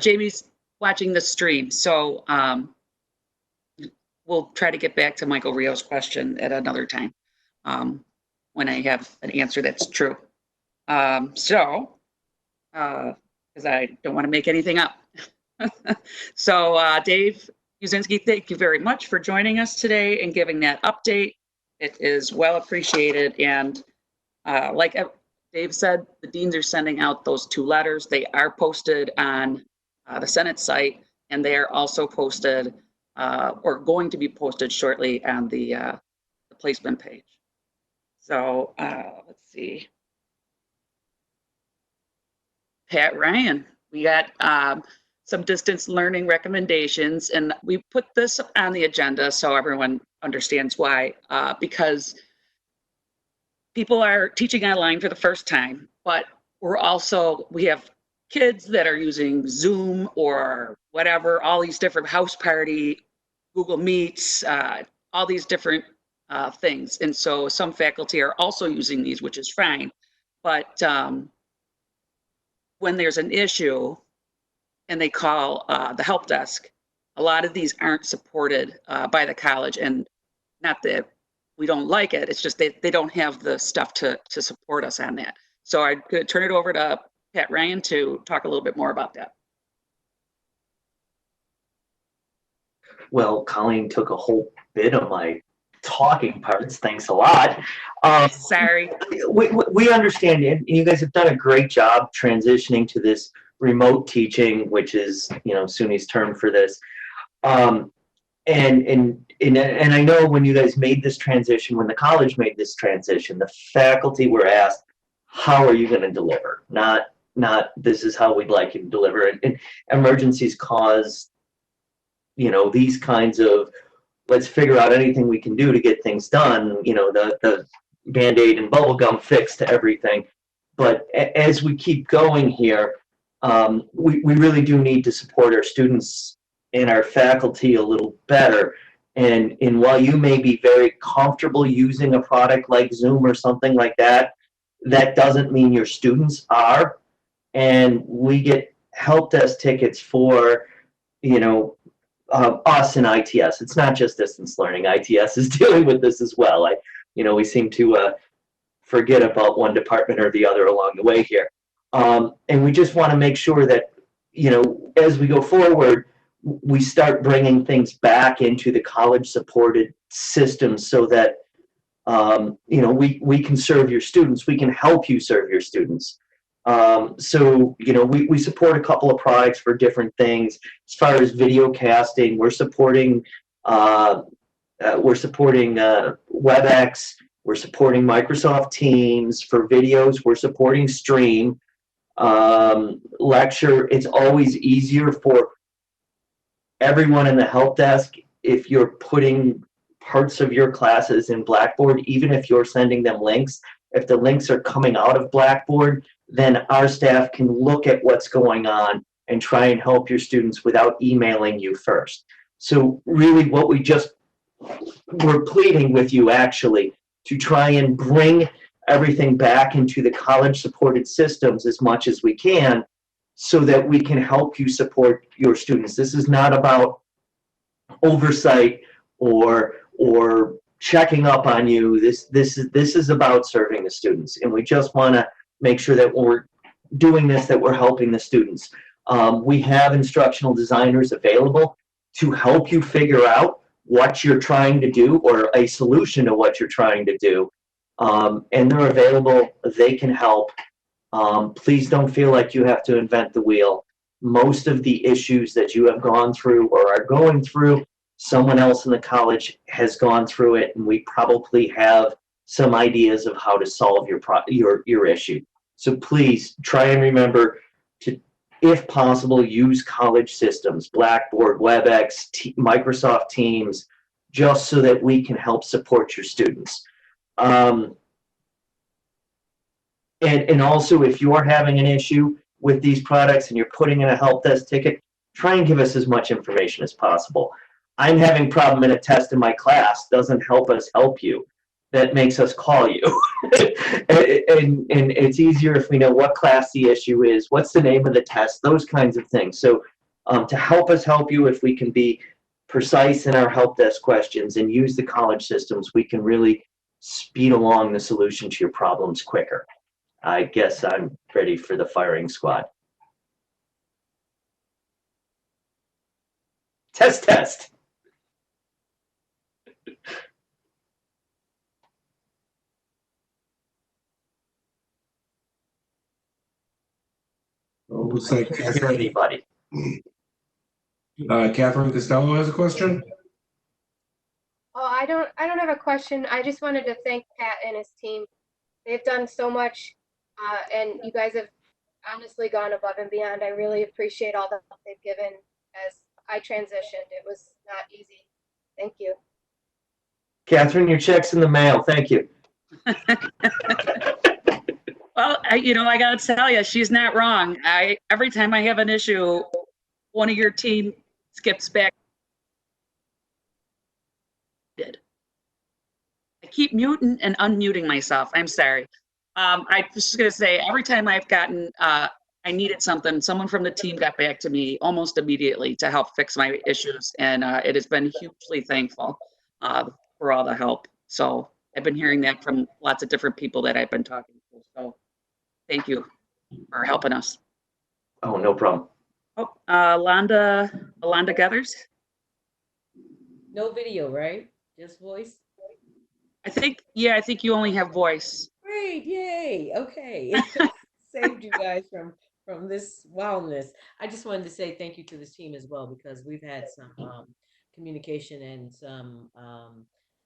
Jamie's watching the stream, so we'll try to get back to Michael Rio's question at another time when I have an answer that's true. Because I don't want to make anything up. So Dave Uzinski, thank you very much for joining us today and giving that update. It is well appreciated. And like Dave said, the deans are sending out those 2 letters. They are posted on the Senate site, and they are also posted or going to be posted shortly on the placement page. So let's see. Pat Ryan, we got some distance learning recommendations, and we put this on the agenda so everyone understands why, because people are teaching online for the first time, but we have kids that are using Zoom or whatever, all these different house party, Google Meets, all these different things. And so some faculty are also using these, which is fine. But when there's an issue and they call the help desk, a lot of these aren't supported by the college. And not that we don't like it, it's just they don't have the stuff to support us on that. So I'm going to turn it over to Pat Ryan to talk a little bit more about that. Well, Colleen took a whole bit of my talking parts. Thanks a lot. Sorry. We understand, and you guys have done a great job transitioning to this remote teaching, which is, SUNY's term for this. And I know when you guys made this transition, when the college made this transition, the faculty were asked, how are you going to deliver? Not this is how we'd like you to deliver. And emergencies cause, these kinds of, let's figure out anything we can do to get things done, the Band-Aid and bubblegum fix to everything. But as we keep going here, we really do need to support our students and our faculty a little better. And while you may be very comfortable using a product like Zoom or something like that, that doesn't mean your students are. And we get help desk tickets for, us and ITS. It's not just distance learning. ITS is dealing with this as well. We seem to forget about one department or the other along the way here. And we just want to make sure that, as we go forward, we start bringing things back into the college-supported system so that, we can serve your students. We can help you serve your students. So, we support a couple of products for different things. As far as video casting, we're supporting WebEx. We're supporting Microsoft Teams for videos. We're supporting Stream. Lecture. It's always easier for everyone in the help desk if you're putting parts of your classes in Blackboard, even if you're sending them links. If the links are coming out of Blackboard, then our staff can look at what's going on and try and help your students without emailing you first. So really what we're pleading with you actually to try and bring everything back into the college-supported systems as much as we can so that we can help you support your students. This is not about oversight or checking up on you. This is about serving the students, and we just want to make sure that when we're doing this, that we're helping the students. We have instructional designers available to help you figure out what you're trying to do or a solution to what you're trying to do. And they're available, they can help. Please don't feel like you have to invent the wheel. Most of the issues that you have gone through or are going through, someone else in the college has gone through it, and we probably have some ideas of how to solve your issue. So please try and remember to, if possible, use college systems, Blackboard, WebEx, Microsoft Teams, just so that we can help support your students. And also, if you are having an issue with these products and you're putting in a help desk ticket, try and give us as much information as possible. I'm having a problem in a test in my class doesn't help us help you. That makes us call you. and it's easier if we know what class the issue is, what's the name of the test, those kinds of things. So to help us help you, if we can be precise in our help desk questions and use the college systems, we can really speed along the solution to your problems quicker. I guess I'm ready for the firing squad. Test, test. Looks like Is there anybody? Catherine Costello has a question. Oh, I don't have a question. I just wanted to thank Pat and his team. They've done so much, and you guys have honestly gone above and beyond. I really appreciate all the help they've given as I transitioned. It was not easy. Thank you. Catherine, your check's in the mail. Thank you. Well, I got to tell you, she's not wrong. Every time I have an issue, one of your team skips back. I keep muting and unmuting myself. I'm sorry. I was just going to say, every time I've gotten, I needed something, someone from the team got back to me almost immediately to help fix my issues. And it has been hugely thankful for all the help. So I've been hearing that from lots of different people that I've been talking to. So thank you for helping us. Oh, no problem. Oh, Alonda Gathers. No video, right? Just voice? I think you only have voice. Great, yay, okay. Saved you guys from this wildness. I just wanted to say thank you to this team as well, because we've had some communication and some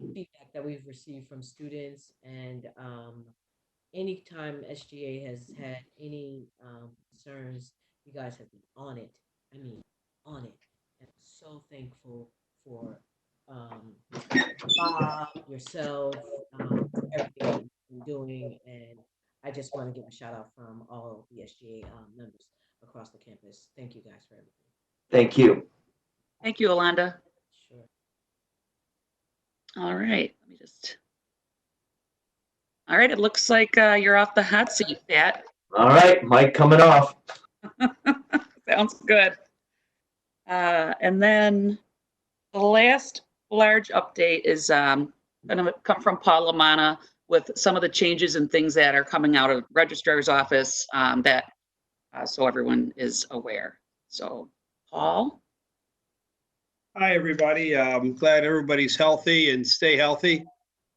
feedback that we've received from students, and anytime SGA has had any concerns, you guys have been on it. I mean, on it. And I'm so thankful for Bob, yourself, everything you're doing, and I just want to give a shout out from all the SGA members across the campus. Thank you guys for everything. Thank you. Thank you, Alonda. Sure. All right, let me just. All right, it looks like you're off the hot seat, Pat. All right, mic coming off. Sounds good. And then the last large update is going to come from Paul Lamanna with some of the changes and things that are coming out of registrar's office so everyone is aware. So, Paul. Hi, everybody. I'm glad everybody's healthy and stay healthy.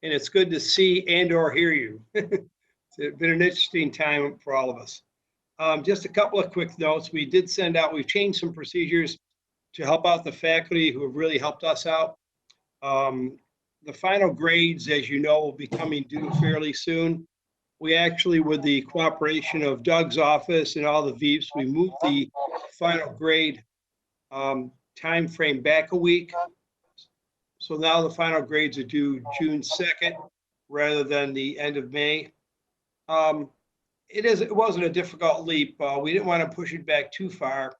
And it's good to see and or hear you. It's been an interesting time for all of us. Just a couple of quick notes. We've changed some procedures to help out the faculty who have really helped us out. The final grades, as you know, will be coming due fairly soon. We actually, with the cooperation of Doug's office and all the VEEPs, we moved the final grade time frame back a week. So now the final grades are due June 2nd rather than the end of May. It wasn't a difficult leap. We didn't want to push it back too far,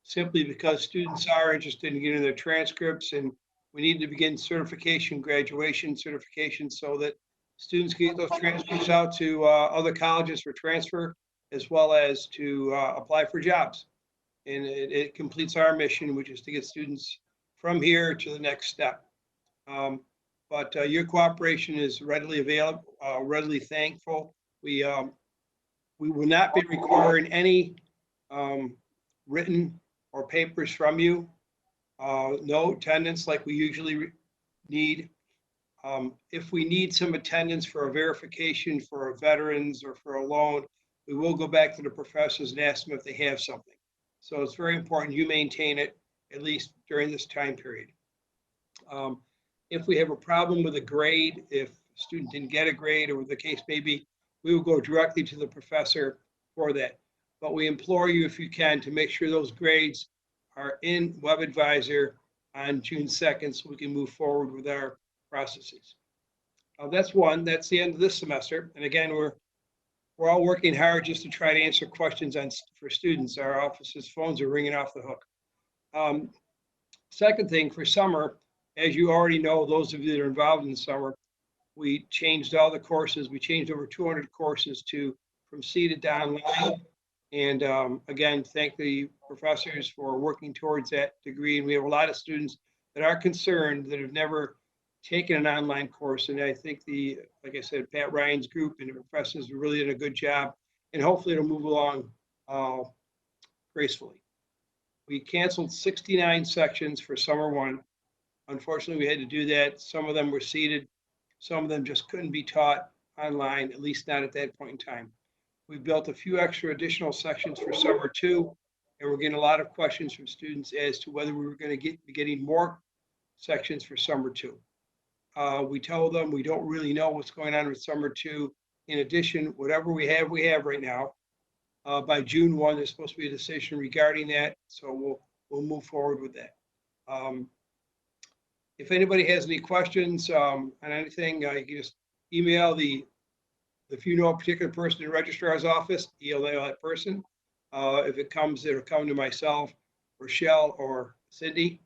simply because students are interested in getting their transcripts, and we need to begin graduation certification, so that students can get those transcripts out to other colleges for transfer, as well as to apply for jobs. And it completes our mission, which is to get students from here to the next step. But your cooperation is readily available, readily thankful. We We will not be requiring any written or papers from you. No attendance like we usually need. If we need some attendance for a verification for a veterans or for a loan, we will go back to the professors and ask them if they have something. So it's very important you maintain it, at least during this time period. If we have a problem with a grade, if a student didn't get a grade or the case may be, we will go directly to the professor for that. But we implore you, if you can, to make sure those grades are in WebAdvisor on June 2nd so we can move forward with our processes. That's one. That's the end of this semester. And again, we're all working hard just to try to answer questions for students. Our office's phones are ringing off the hook. Second thing, for summer, as you already know, those of you that are involved in the summer, we changed all the courses. We changed over 200 courses from seated to online. And again, thank the professors for working towards that degree. And we have a lot of students that are concerned that have never taken an online course. And I think like I said, Pat Ryan's group and the professors have really done a good job. And hopefully it'll move along gracefully. We canceled 69 sections for summer one. Unfortunately, we had to do that. Some of them were seated. Some of them just couldn't be taught online, at least not at that point in time. We built a few extra additional sections for summer two, and we're getting a lot of questions from students as to whether we were going to be getting more sections for summer two. We told them we don't really know what's going on with summer two. In addition, whatever we have right now. By June 1, there's supposed to be a decision regarding that, so we'll move forward with that. If anybody has any questions on anything, you can just email if you know a particular person in the registrar's office, email that person. If it comes, it'll come to myself, Rochelle, or Cindy.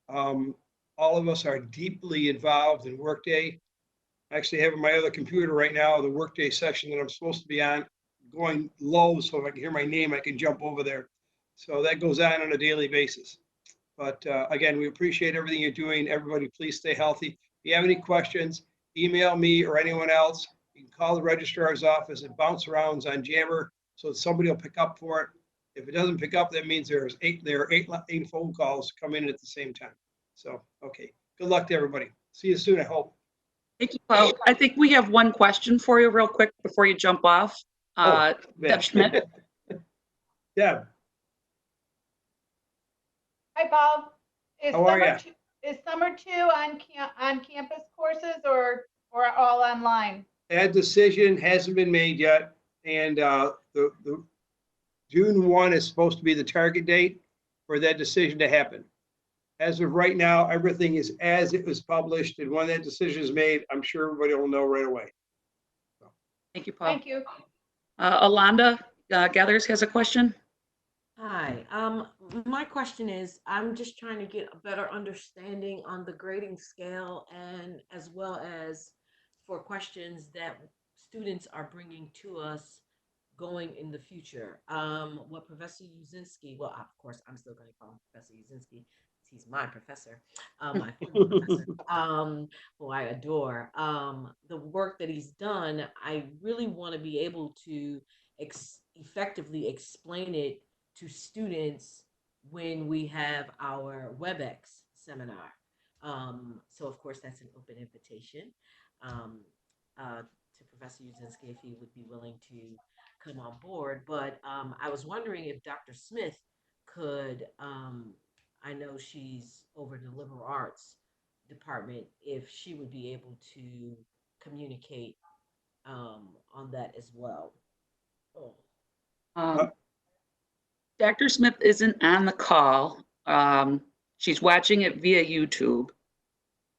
All of us are deeply involved in Workday. I actually have on my other computer right now the Workday session that I'm supposed to be on, going low, so if I can hear my name, I can jump over there. So that goes on a daily basis. But again, we appreciate everything you're doing. Everybody, please stay healthy. If you have any questions, email me or anyone else. You can call the registrar's office and bounce around on Jammer so somebody will pick up for it. If it doesn't pick up, that means there are eight phone calls coming in at the same time. So, okay. Good luck to everybody. See you soon, I hope. Thank you, Paul. I think we have one question for you real quick before you jump off. Deb Schmidt. Deb. Hi, Bob. How are ya? Is summer two on campus courses or all online? That decision hasn't been made yet, and the June 1 is supposed to be the target date for that decision to happen. As of right now, everything is as it was published, and when that decision is made, I'm sure everybody will know right away. Thank you, Paul. Thank you. Alonda Gathers has a question. Hi, my question is, I'm just trying to get a better understanding on the grading scale and as well as for questions that students are bringing to us going in the future. What Professor Uzinski, well, of course, I'm still going to call him Professor Uzinski. He's my professor, my former professor, who I adore. The work that he's done, I really want to be able to effectively explain it to students when we have our WebEx seminar. So of course, that's an open invitation to Professor Uzinski if he would be willing to come on board. But I was wondering if Dr. Smith could, I know she's over the liberal arts department, if she would be able to communicate on that as well. Dr. Smith isn't on the call. She's watching it via YouTube.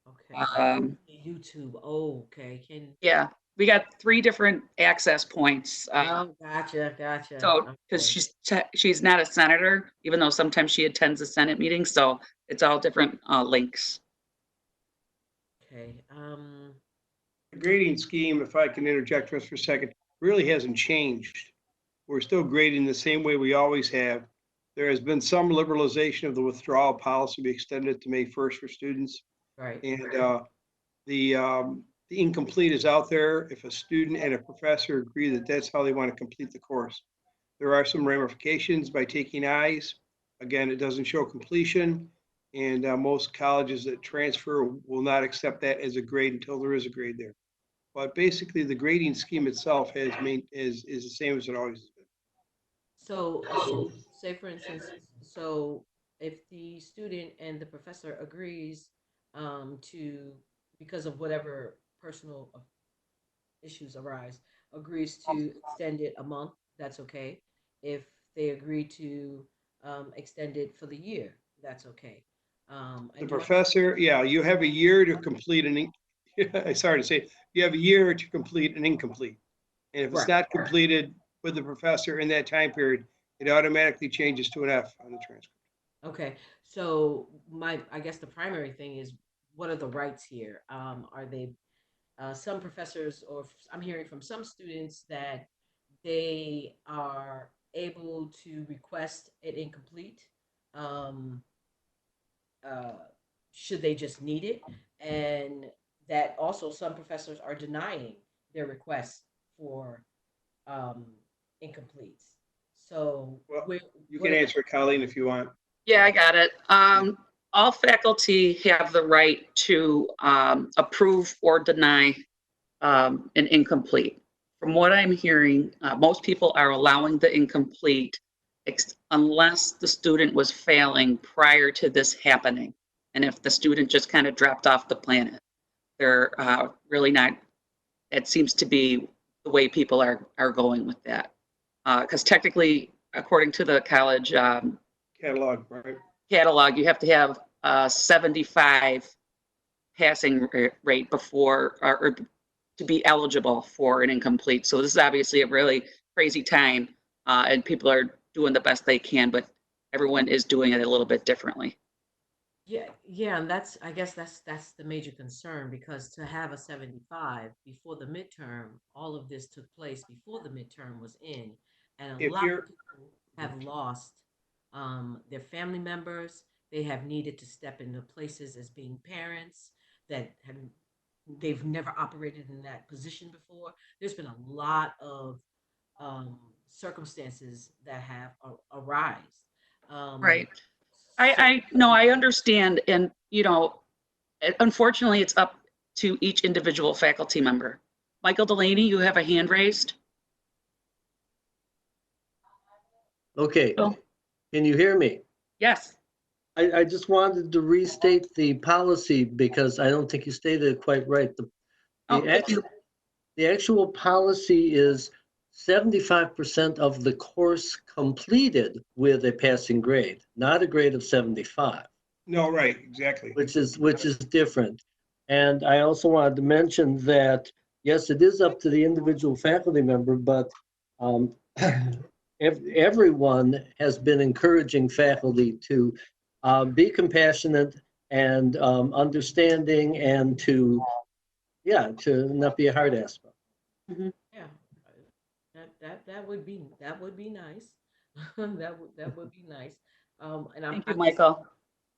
Okay. YouTube. Oh, okay. Yeah, we got 3 different access points. Gotcha. So, because she's not a senator, even though sometimes she attends the Senate meeting, so it's all different links. Okay. The grading scheme, if I can interject just for a second, really hasn't changed. We're still grading the same way we always have. There has been some liberalization of the withdrawal policy. We extended it to May 1st for students. Right. And the the incomplete is out there if a student and a professor agree that that's how they want to complete the course. There are some ramifications by taking I's. Again, it doesn't show completion, and most colleges that transfer will not accept that as a grade until there is a grade there. But basically, the grading scheme itself is the same as it always has been. So say for instance, so if the student and the professor agrees to, because of whatever personal issues arise, agrees to extend it a month, that's okay. If they agree to extend it for the year, that's okay. The professor, yeah, you have a year to complete sorry to say, you have a year to complete an incomplete. And if it's Right. not completed with the professor in that time period, it automatically changes to an F on the transcript. Okay, so I guess the primary thing is, what are the rights here? Are they, some professors, or I'm hearing from some students that they are able to request it incomplete, should they just need it, and that also some professors are denying their requests for incompletes. So Well, where, you what can are the- answer it, Colleen, if you want. Yeah, I got it. All faculty have the right to approve or deny an incomplete. From what I'm hearing, most people are allowing the incomplete unless the student was failing prior to this happening. And if the student just kind of dropped off the planet, they're really not, it seems to be the way people are going with that. Because technically, according to the college Catalog, right? catalog, you have to have 75 passing rate before or to be eligible for an incomplete. So this is obviously a really crazy time, and people are doing the best they can, but everyone is doing it a little bit differently. Yeah, and I guess that's the major concern, because to have a 75 before the midterm, all of this took place before the midterm was in, and a If lot you're- of people have lost their family members. They have needed to step into places as being parents that they've never operated in that position before. There's been a lot of circumstances that have arise. Right. I no, I understand. And, unfortunately, it's up to each individual faculty member. Michael Delaney, you have a hand raised. Okay, Oh. can you hear me? Yes. I just wanted to restate the policy because I don't think you stated it quite right. The actual policy is 75% of the course completed with a passing grade, not a grade of 75. No, right, exactly. Which is different. And I also wanted to mention that, yes, it is up to the individual faculty member, but everyone has been encouraging faculty to be compassionate and understanding, and to not be a hard ass. Yeah, that would be nice. that would be nice. And Thank you, Michael.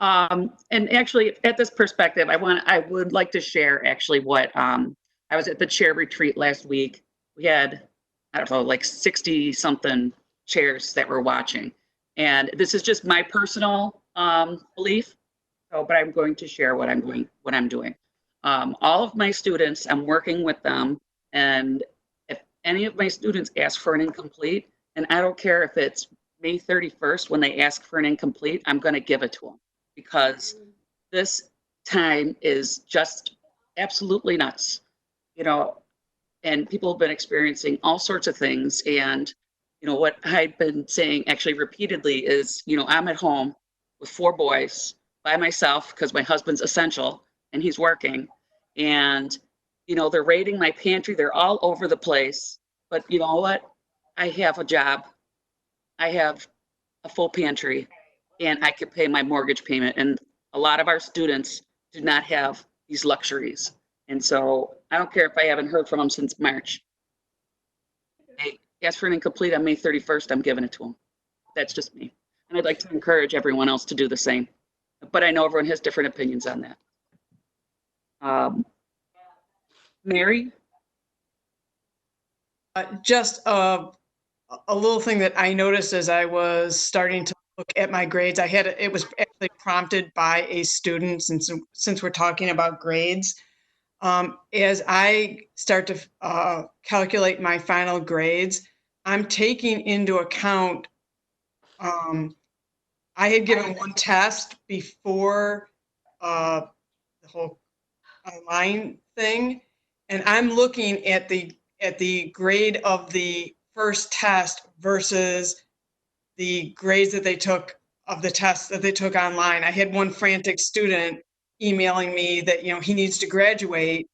And actually, at this perspective, I would like to share actually what I was at the chair retreat last week. We had, I don't know, like 60 something chairs that were watching, and this is just my personal belief. So, but I'm going to share what I'm doing. All of my students, I'm working with them, and if any of my students ask for an incomplete, and I don't care if it's May 31st when they ask for an incomplete, I'm going to give it to them, because this time is just absolutely nuts, and people have been experiencing all sorts of things. And, what I've been saying actually repeatedly is, I'm at home with 4 boys by myself because my husband's essential and he's working. And, they're raiding my pantry. They're all over the place. But you know what? I have a job. I have a full pantry, and I can pay my mortgage payment. And a lot of our students do not have these luxuries. And so I don't care if I haven't heard from them since March. They asked for an incomplete on May 31st, I'm giving it to them. That's just me. And I'd like to encourage everyone else to do the same. But I know everyone has different opinions on that. Mary? Just a little thing that I noticed as I was starting to look at my grades. It was actually prompted by a student, since we're talking about grades. As I start to calculate my final grades, I'm taking into account, I had given one test before the whole online thing, and I'm looking at the grade of the first test versus the grades that they took of the tests that they took online. I had one frantic student emailing me that, he needs to graduate,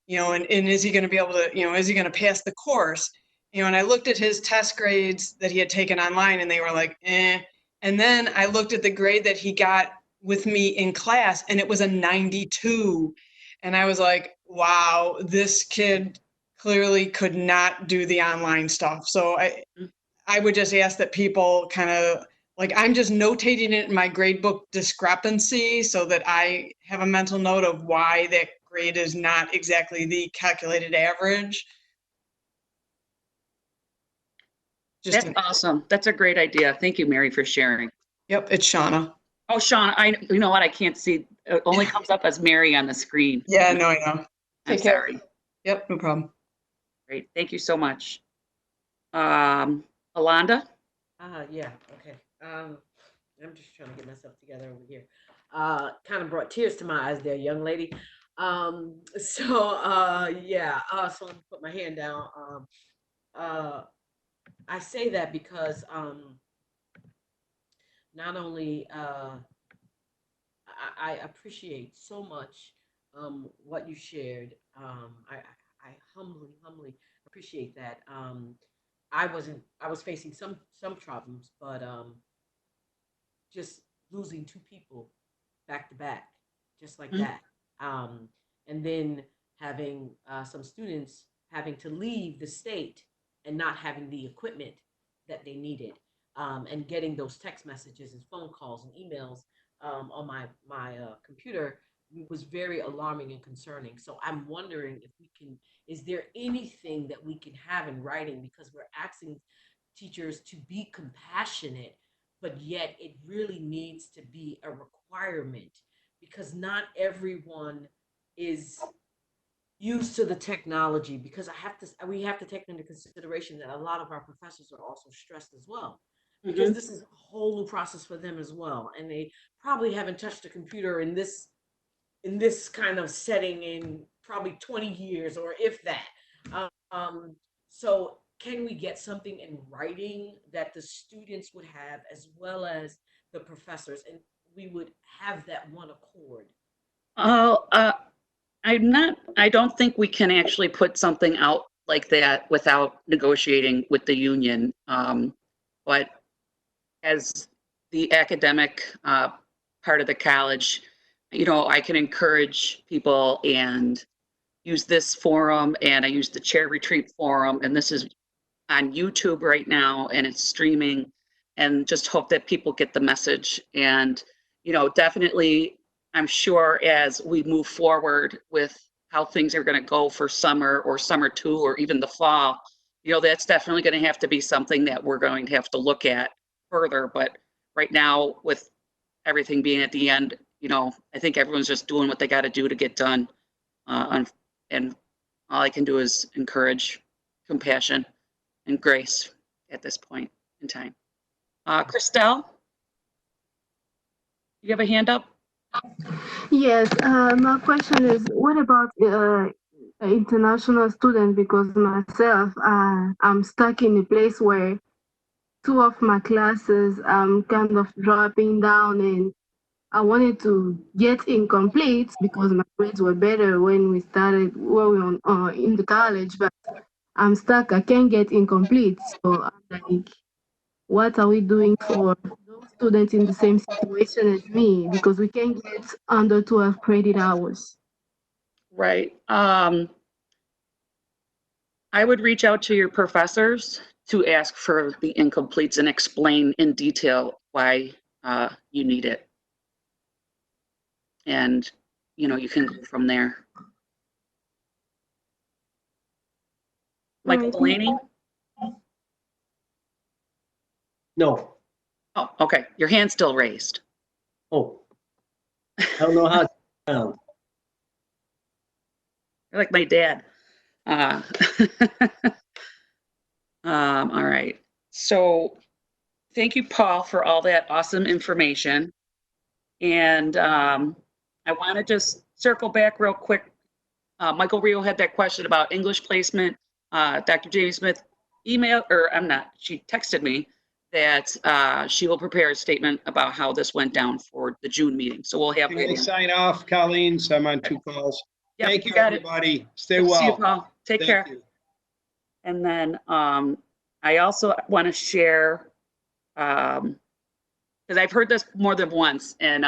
and is he going to be able to, is he going to pass the course? And I looked at his test grades that he had taken online and they were like, eh. And then I looked at the grade that he got with me in class and it was a 92. And I was like, wow, this kid clearly could not do the online stuff. So I would just ask that people kind of, like, I'm just notating it in my gradebook discrepancy so that I have a mental note of why that grade is not exactly the calculated average. That's awesome. That's a great idea. Thank you, Mary, for sharing. Yep, it's Shauna. Oh, Shauna, you know what? I can't see. It only comes up as Mary on the screen. Yeah, no, I know. I'm Take care. sorry. Yep, no problem. Great. Thank you so much. Alonda? Yeah, okay. I'm just trying to get myself together over here. Kind of brought tears to my eyes there, young lady. So let me put my hand down. I say that because not only I appreciate so much what you shared. I humbly appreciate that. I was facing some problems, but just losing two people back to back, just like that. And then having some students having to leave the state and not having the equipment that they needed, and getting those text messages and phone calls and emails on my computer was very alarming and concerning. So I'm wondering if is there anything that we can have in writing, because we're asking teachers to be compassionate, but yet it really needs to be a requirement, because not everyone is used to the technology, because we have to take into consideration that a lot of our professors are also stressed as well, because this is a whole new process for them as well, and they probably haven't touched a computer in this kind of setting in probably 20 years, or if that. So can we get something in writing that the students would have, as well as the professors, and we would have that one accord? I don't think we can actually put something out like that without negotiating with the union. But as the academic part of the college, I can encourage people and use this forum, and I use the Chair Retreat forum, and this is on YouTube right now, and it's streaming, and just hope that people get the message. And, definitely, I'm sure as we move forward with how things are going to go for summer or summer 2, or even the fall, that's definitely going to have to be something that we're going to have to look at further. But right now, with everything being at the end, I think everyone's just doing what they got to do to get done. And all I can do is encourage compassion and grace at this point in time. Christelle, you have a hand up? Yes, my question is, what about international students? Because myself, I'm stuck in a place where 2 of my classes kind of dropping down, and I wanted to get incomplete because my grades were better when we were in the college, but I'm stuck. I can't get incomplete. So I'm like, what are we doing for those students in the same situation as me? Because we can't get under 12 credit hours. Right. I would reach out to your professors to ask for the incompletes and explain in detail why you need it. And, you can go from there. Michael Delaney? No. Oh, okay. Your hand's still raised. Oh. I don't know how to sound. You're like my dad. All right. So thank you, Paul, for all that awesome information. And I want to just circle back real quick. Michael Rio had that question about English placement. Dr. Jamie Smith she texted me that she will prepare a statement about how this went down for the June meeting. So we'll have. Can I sign off, Colleen? So I'm on 2 calls. Yep, Thank you, got it. everybody. Stay Good to see you, well. Paul. Take Thank care. you. And then I also want to share, because I've heard this more than once, and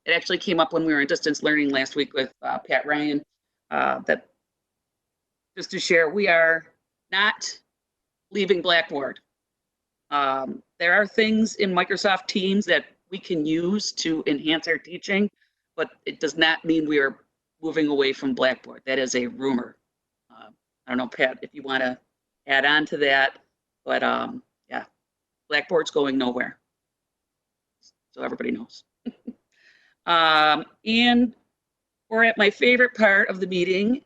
it actually came up when we were in distance learning last week with Pat Ryan, that just to share, we are not leaving Blackboard. There are things in Microsoft Teams that we can use to enhance our teaching, but it does not mean we are moving away from Blackboard. That is a rumor. I don't know, Pat, if you want to add on to that, but yeah, Blackboard's going nowhere. So everybody knows. And we're at my favorite part of the meeting,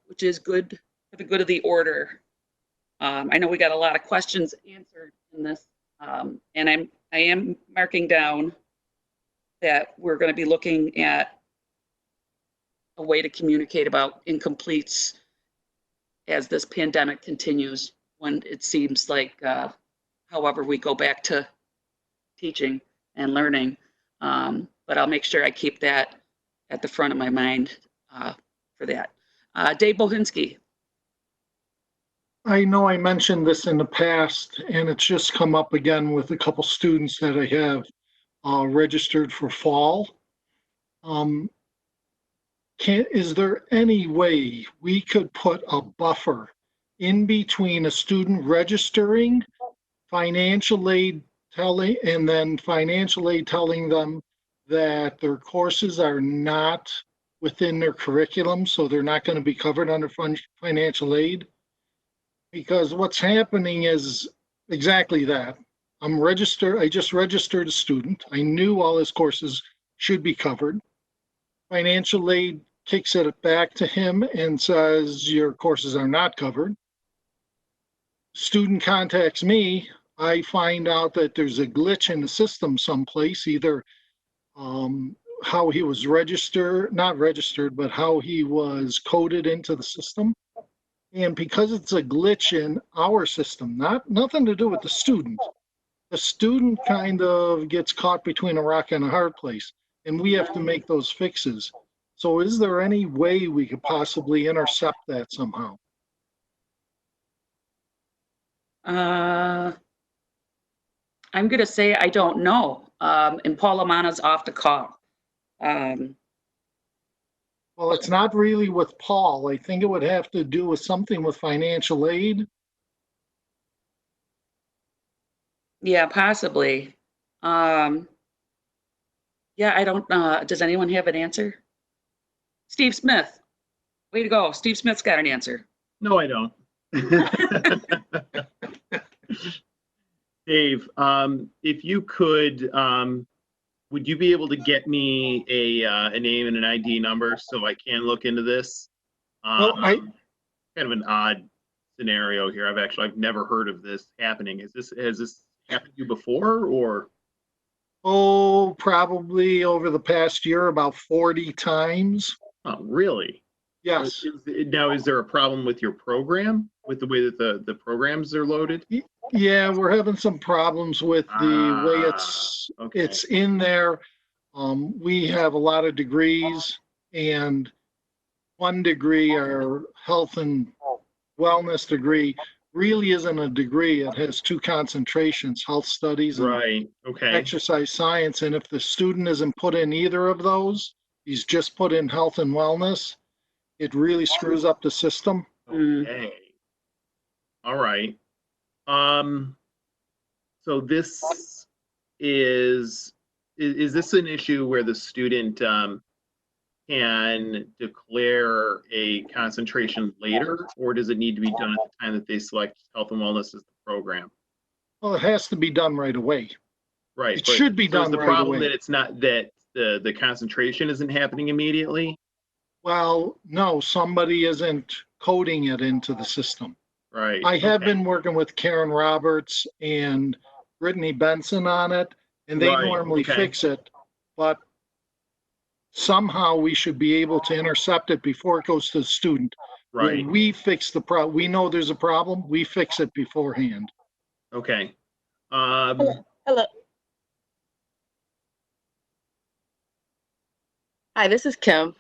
which is good for the good of the order. I know we got a lot of questions answered in this, and I am marking down that we're going to be looking at a way to communicate about incompletes as this pandemic continues, when it seems like, however, we go back to teaching and learning. But I'll make sure I keep that at the front of my mind for that. Dave Bohinski. I know I mentioned this in the past, and it's just come up again with a couple students that I have registered for fall. Is there any way we could put a buffer in between a student registering, financial aid telling them that their courses are not within their curriculum, so they're not going to be covered under financial aid? Because what's happening is exactly that. I just registered a student. I knew all his courses should be covered. Financial aid kicks it back to him and says, your courses are not covered. Student contacts me. I find out that there's a glitch in the system someplace, either how he was not registered, but how he was coded into the system. And because it's a glitch in our system, nothing to do with the student kind of gets caught between a rock and a hard place, and we have to make those fixes. So is there any way we could possibly intercept that somehow? I'm going to say I don't know. And Paul Amana's off the call. Well, it's not really with Paul. I think it would have to do with something with financial aid. Yeah, possibly. Yeah, I don't, does anyone have an answer? Steve Smith. Way to go. Steve Smith's got an answer. No, I don't. Dave, if you could, would you be able to get me a name and an ID number so I can look into this? Kind of an odd scenario here. I've never heard of this happening. Has this happened to you before, or? Oh, probably over the past year, about 40 times. Oh, really? Yes. Now, is there a problem with your program, with the way that the programs are loaded? Yeah, we're having some problems with the way it's in there. We have a lot of degrees, and one degree, our health and wellness degree, really isn't a degree. It has 2 concentrations, health studies and exercise science. And if the student isn't put in either of those, he's just put in health and wellness, it really screws up the system. Okay. All right. So this is this an issue where the student can't can declare a concentration later, or does it need to be done at the time that they select health and wellness as the program? Well, it has to be done right away. Right. It but- should be so is done the right problem away. that it's not, that the concentration isn't happening immediately? Well, no, somebody isn't coding it into the system. Right. I have okay. been working with Karen Roberts and Brittany Benson on it, and they Right, normally okay. fix it, but somehow we should be able to intercept it before it goes to the student. Where Right. we fix the problem. We know there's a problem, we fix it beforehand. Okay. Hello. Hi, this is Kim.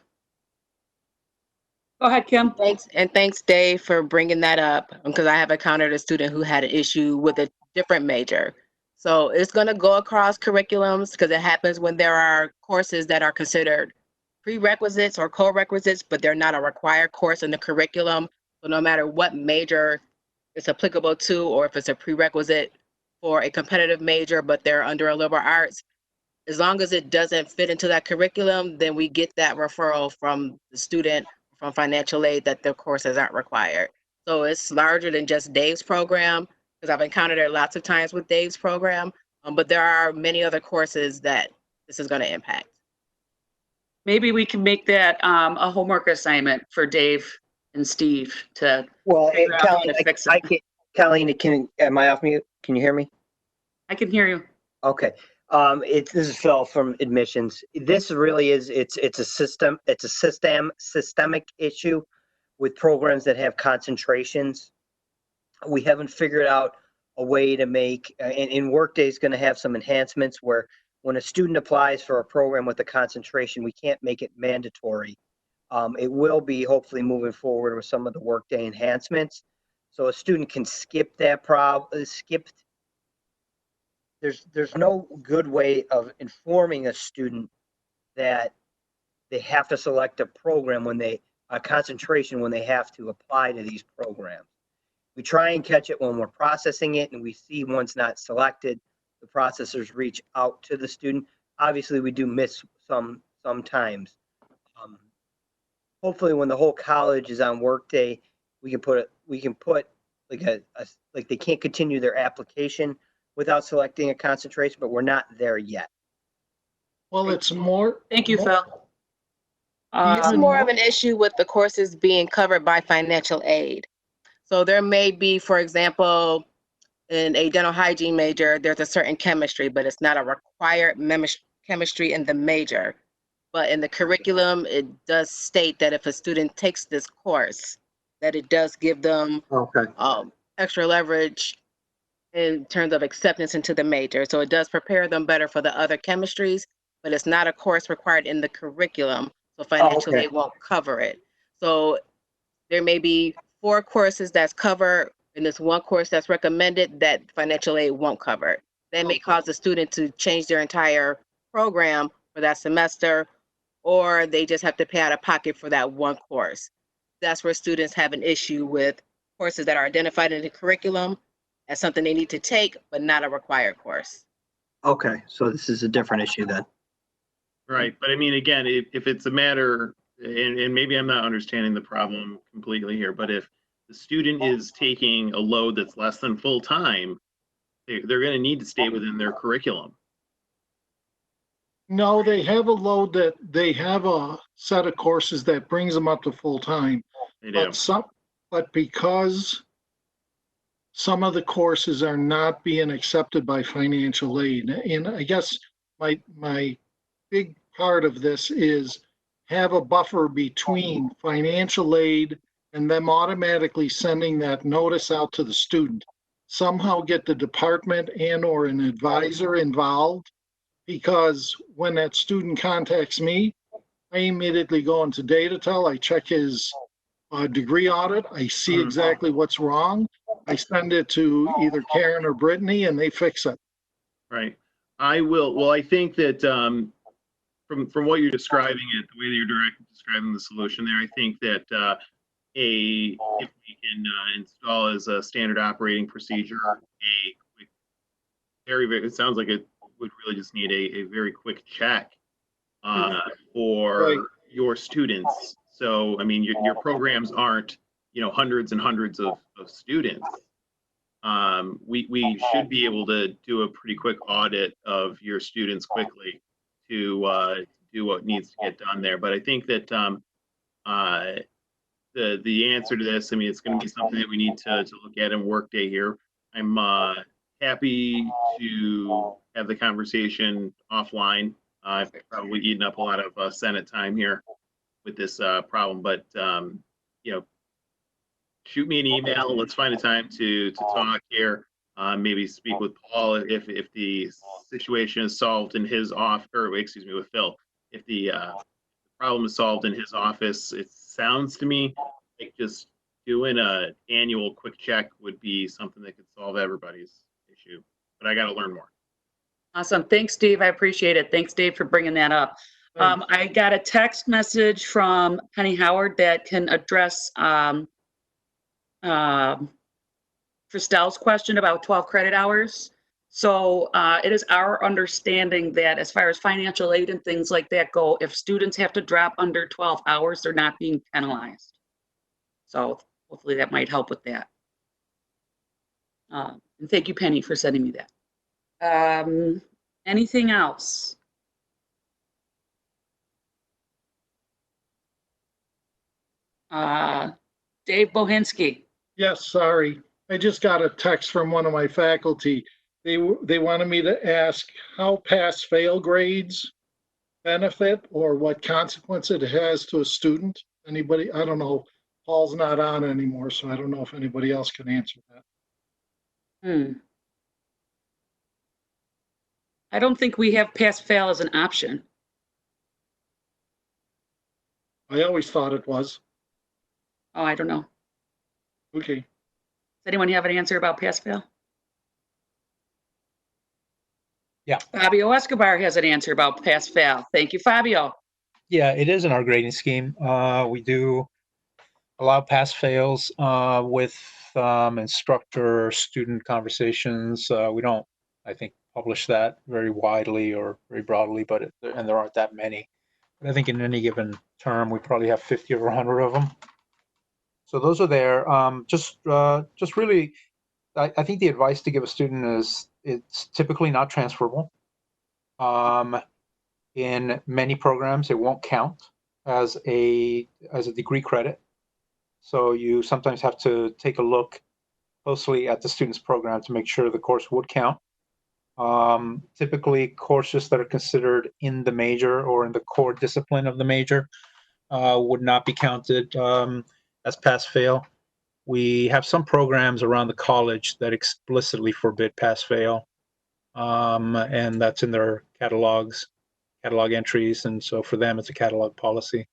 Go ahead, Kim. Thanks, and thanks, Dave, for bringing that up, because I have encountered a student who had an issue with a different major. So it's going to go across curriculums because it happens when there are courses that are considered prerequisites or co-requisites, but they're not a required course in the curriculum. So no matter what major it's applicable to, or if it's a prerequisite for a competitive major, but they're under a liberal arts, as long as it doesn't fit into that curriculum, then we get that referral from the student, from financial aid, that the courses aren't required. So it's larger than just Dave's program, because I've encountered it lots of times with Dave's program, but there are many other courses that this is going to impact. Maybe we can make that a homework assignment for Dave and Steve to Well, figure out how Colleen, to fix I it. can, Colleen, am I off mute? Can you hear me? I can hear you. Okay. This is Phil from admissions. This really is, it's a systemic issue with programs that have concentrations. We haven't figured out a way to make, and Workday is going to have some enhancements where when a student applies for a program with a concentration, we can't make it mandatory. It will be hopefully moving forward with some of the Workday enhancements. So a student can skip that there's no good way of informing a student that they have to select a program a concentration when they have to apply to these programs. We try and catch it when we're processing it, and we see one's not selected, the processors reach out to the student. Obviously, we do miss sometimes. Hopefully, when the whole college is on Workday, we can put like they can't continue their application without selecting a concentration, but we're not there yet. Well, it's more. Thank you, Phil. It's more of an issue with the courses being covered by financial aid. So there may be, for example, in a dental hygiene major, there's a certain chemistry, but it's not a required chemistry in the major. But in the curriculum, it does state that if a student takes this course, that it does give them extra leverage in terms of acceptance into the major. So it does prepare them better for the other chemistries, but it's not a course required in the curriculum. So financial aid won't cover it. So there may be 4 courses that's covered in this one course that's recommended that financial aid won't cover. That may cause the student to change their entire program for that semester, or they just have to pay out of pocket for that one course. That's where students have an issue with courses that are identified in the curriculum as something they need to take, but not a required course. Okay, so this is a different issue then. Right, but I mean, again, if it's a matter, and maybe I'm not understanding the problem completely here, but if the student is taking a load that's less than full time, they're going to need to stay within their curriculum. No, they have a load that they have a set of courses that brings them up to full time. They do. But because some of the courses are not being accepted by financial aid, and I guess my big part of this is have a buffer between financial aid and them automatically sending that notice out to the student. Somehow get the department and or an advisor involved, because when that student contacts me, I immediately go into Datatel, I check his degree audit, I see exactly what's wrong. I send it to either Karen or Brittany and they fix it. Right. Well, I think that from what you're describing it, the way that you're describing the solution there, I think that if we can install as a standard operating procedure, it sounds like it would really just need a very quick check for your students. So, I mean, your programs aren't, hundreds and hundreds of students. We should be able to do a pretty quick audit of your students quickly to do what needs to get done there. But I think that the answer to this, I mean, it's going to be something that we need to look at in Workday here. I'm happy to have the conversation offline. I've probably eaten up a lot of Senate time here with this problem, but shoot me an email. Let's find a time to talk here. Maybe speak with Paul if the situation is solved in his office, or excuse me, with Phil. If the problem is solved in his office, it sounds to me like just doing an annual quick check would be something that could solve everybody's issue. But I got to learn more. Awesome. Thanks, Steve. I appreciate it. Thanks, Dave, for bringing that up. I got a text message from Penny Howard that can address Christelle's question about 12 credit hours. So it is our understanding that as far as financial aid and things like that go, if students have to drop under 12 hours, they're not being penalized. So hopefully that might help with that. And thank you, Penny, for sending me that. Anything else? Dave Bohinski. Yes, sorry. I just got a text from one of my faculty. They wanted me to ask how pass-fail grades benefit or what consequence it has to a student. Anybody? I don't know. Paul's not on anymore, so I don't know if anybody else can answer that. I don't think we have pass-fail as an option. I always thought it was. Oh, I don't know. Okay. Does anyone have an answer about pass-fail? Yeah. Fabio Escobar has an answer about pass-fail. Thank you, Fabio. Yeah, it is in our grading scheme. We do allow pass-fails with instructor-student conversations. We don't, I think, publish that very widely or very broadly, but and there aren't that many. But I think in any given term, we probably have 50 or 100 of them. So those are there. Just really, I think the advice to give a student is it's typically not transferable. In many programs, it won't count as a degree credit. So you sometimes have to take a look closely at the student's program to make sure the course would count. Typically, courses that are considered in the major or in the core discipline of the major would not be counted as pass-fail. We have some programs around the college that explicitly forbid pass-fail, and that's in their catalog entries, and so for them, it's a catalog policy.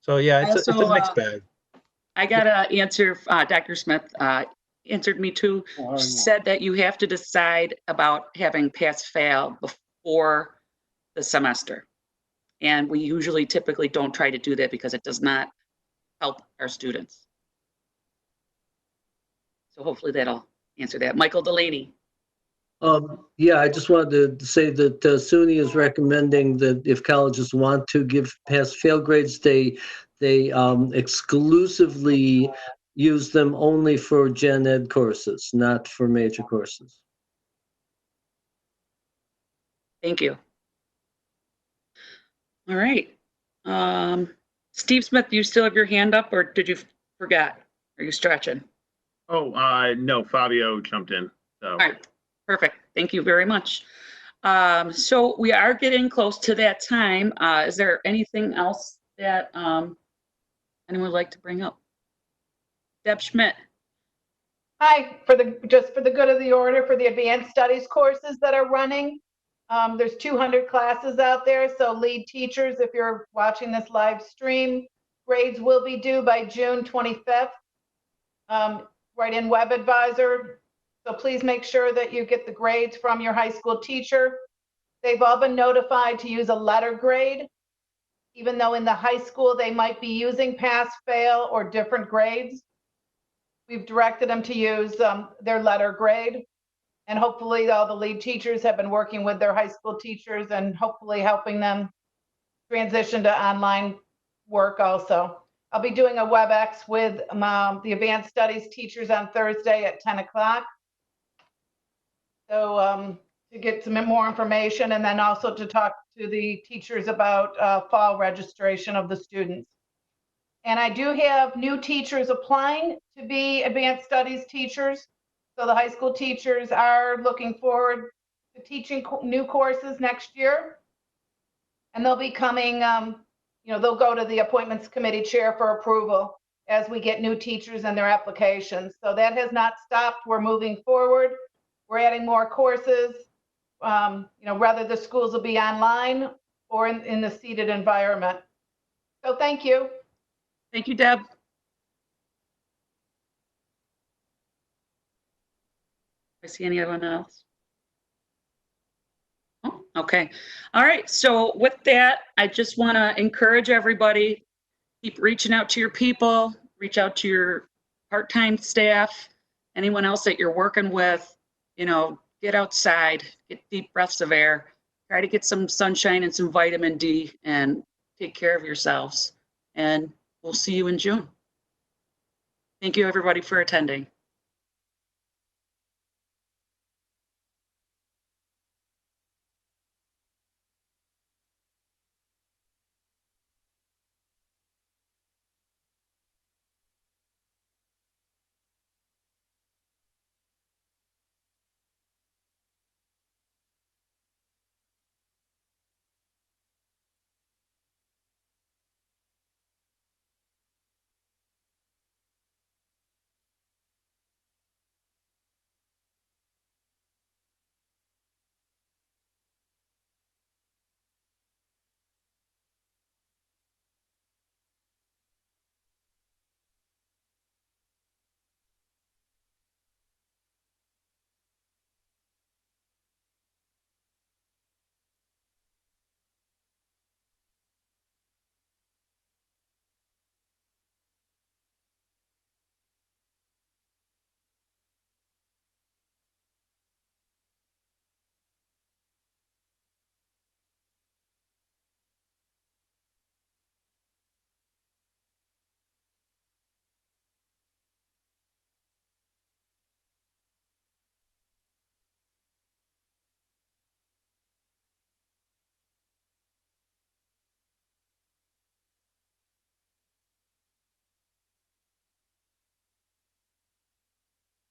So yeah, it's a mixed bag. I got an answer. Dr. Smith answered me too. She said that you have to decide about having pass-fail before the semester. And we usually typically don't try to do that because it does not help our students. So hopefully that'll answer that. Michael Delaney. Yeah, I just wanted to say that SUNY is recommending that if colleges want to give pass-fail grades, they exclusively use them only for gen ed courses, not for major courses. Thank you. All right. Steve Smith, do you still have your hand up or did you forget? Are you stretching? Oh, no, Fabio jumped in. So. All right, perfect. Thank you very much. So we are getting close to that time. Is there anything else that anyone would like to bring up? Deb Schmidt. Hi, just for the good of the order, for the advanced studies courses that are running, there's 200 classes out there. So lead teachers, if you're watching this live stream, grades will be due by June 25th, right in WebAdvisor. So please make sure that you get the grades from your high school teacher. They've all been notified to use a letter grade, even though in the high school they might be using pass, fail, or different grades. We've directed them to use their letter grade. And hopefully all the lead teachers have been working with their high school teachers and hopefully helping them transition to online work also. I'll be doing a WebEx with the advanced studies teachers on Thursday at 10 o'clock. So to get some more information, and then also to talk to the teachers about fall registration of the students. And I do have new teachers applying to be advanced studies teachers. So the high school teachers are looking forward to teaching new courses next year. And they'll be coming, they'll go to the appointments committee chair for approval as we get new teachers and their applications. So that has not stopped. We're moving forward. We're adding more courses, whether the schools will be online or in the seated environment. So thank you. Thank you, Deb. I see anyone else? Oh, okay. All right. So with that, I just want to encourage everybody, keep reaching out to your people, reach out to your part-time staff, anyone else that you're working with, get outside, get deep breaths of air, try to get some sunshine and some vitamin D, and take care of yourselves. And we'll see you in June. Thank you, everybody, for attending.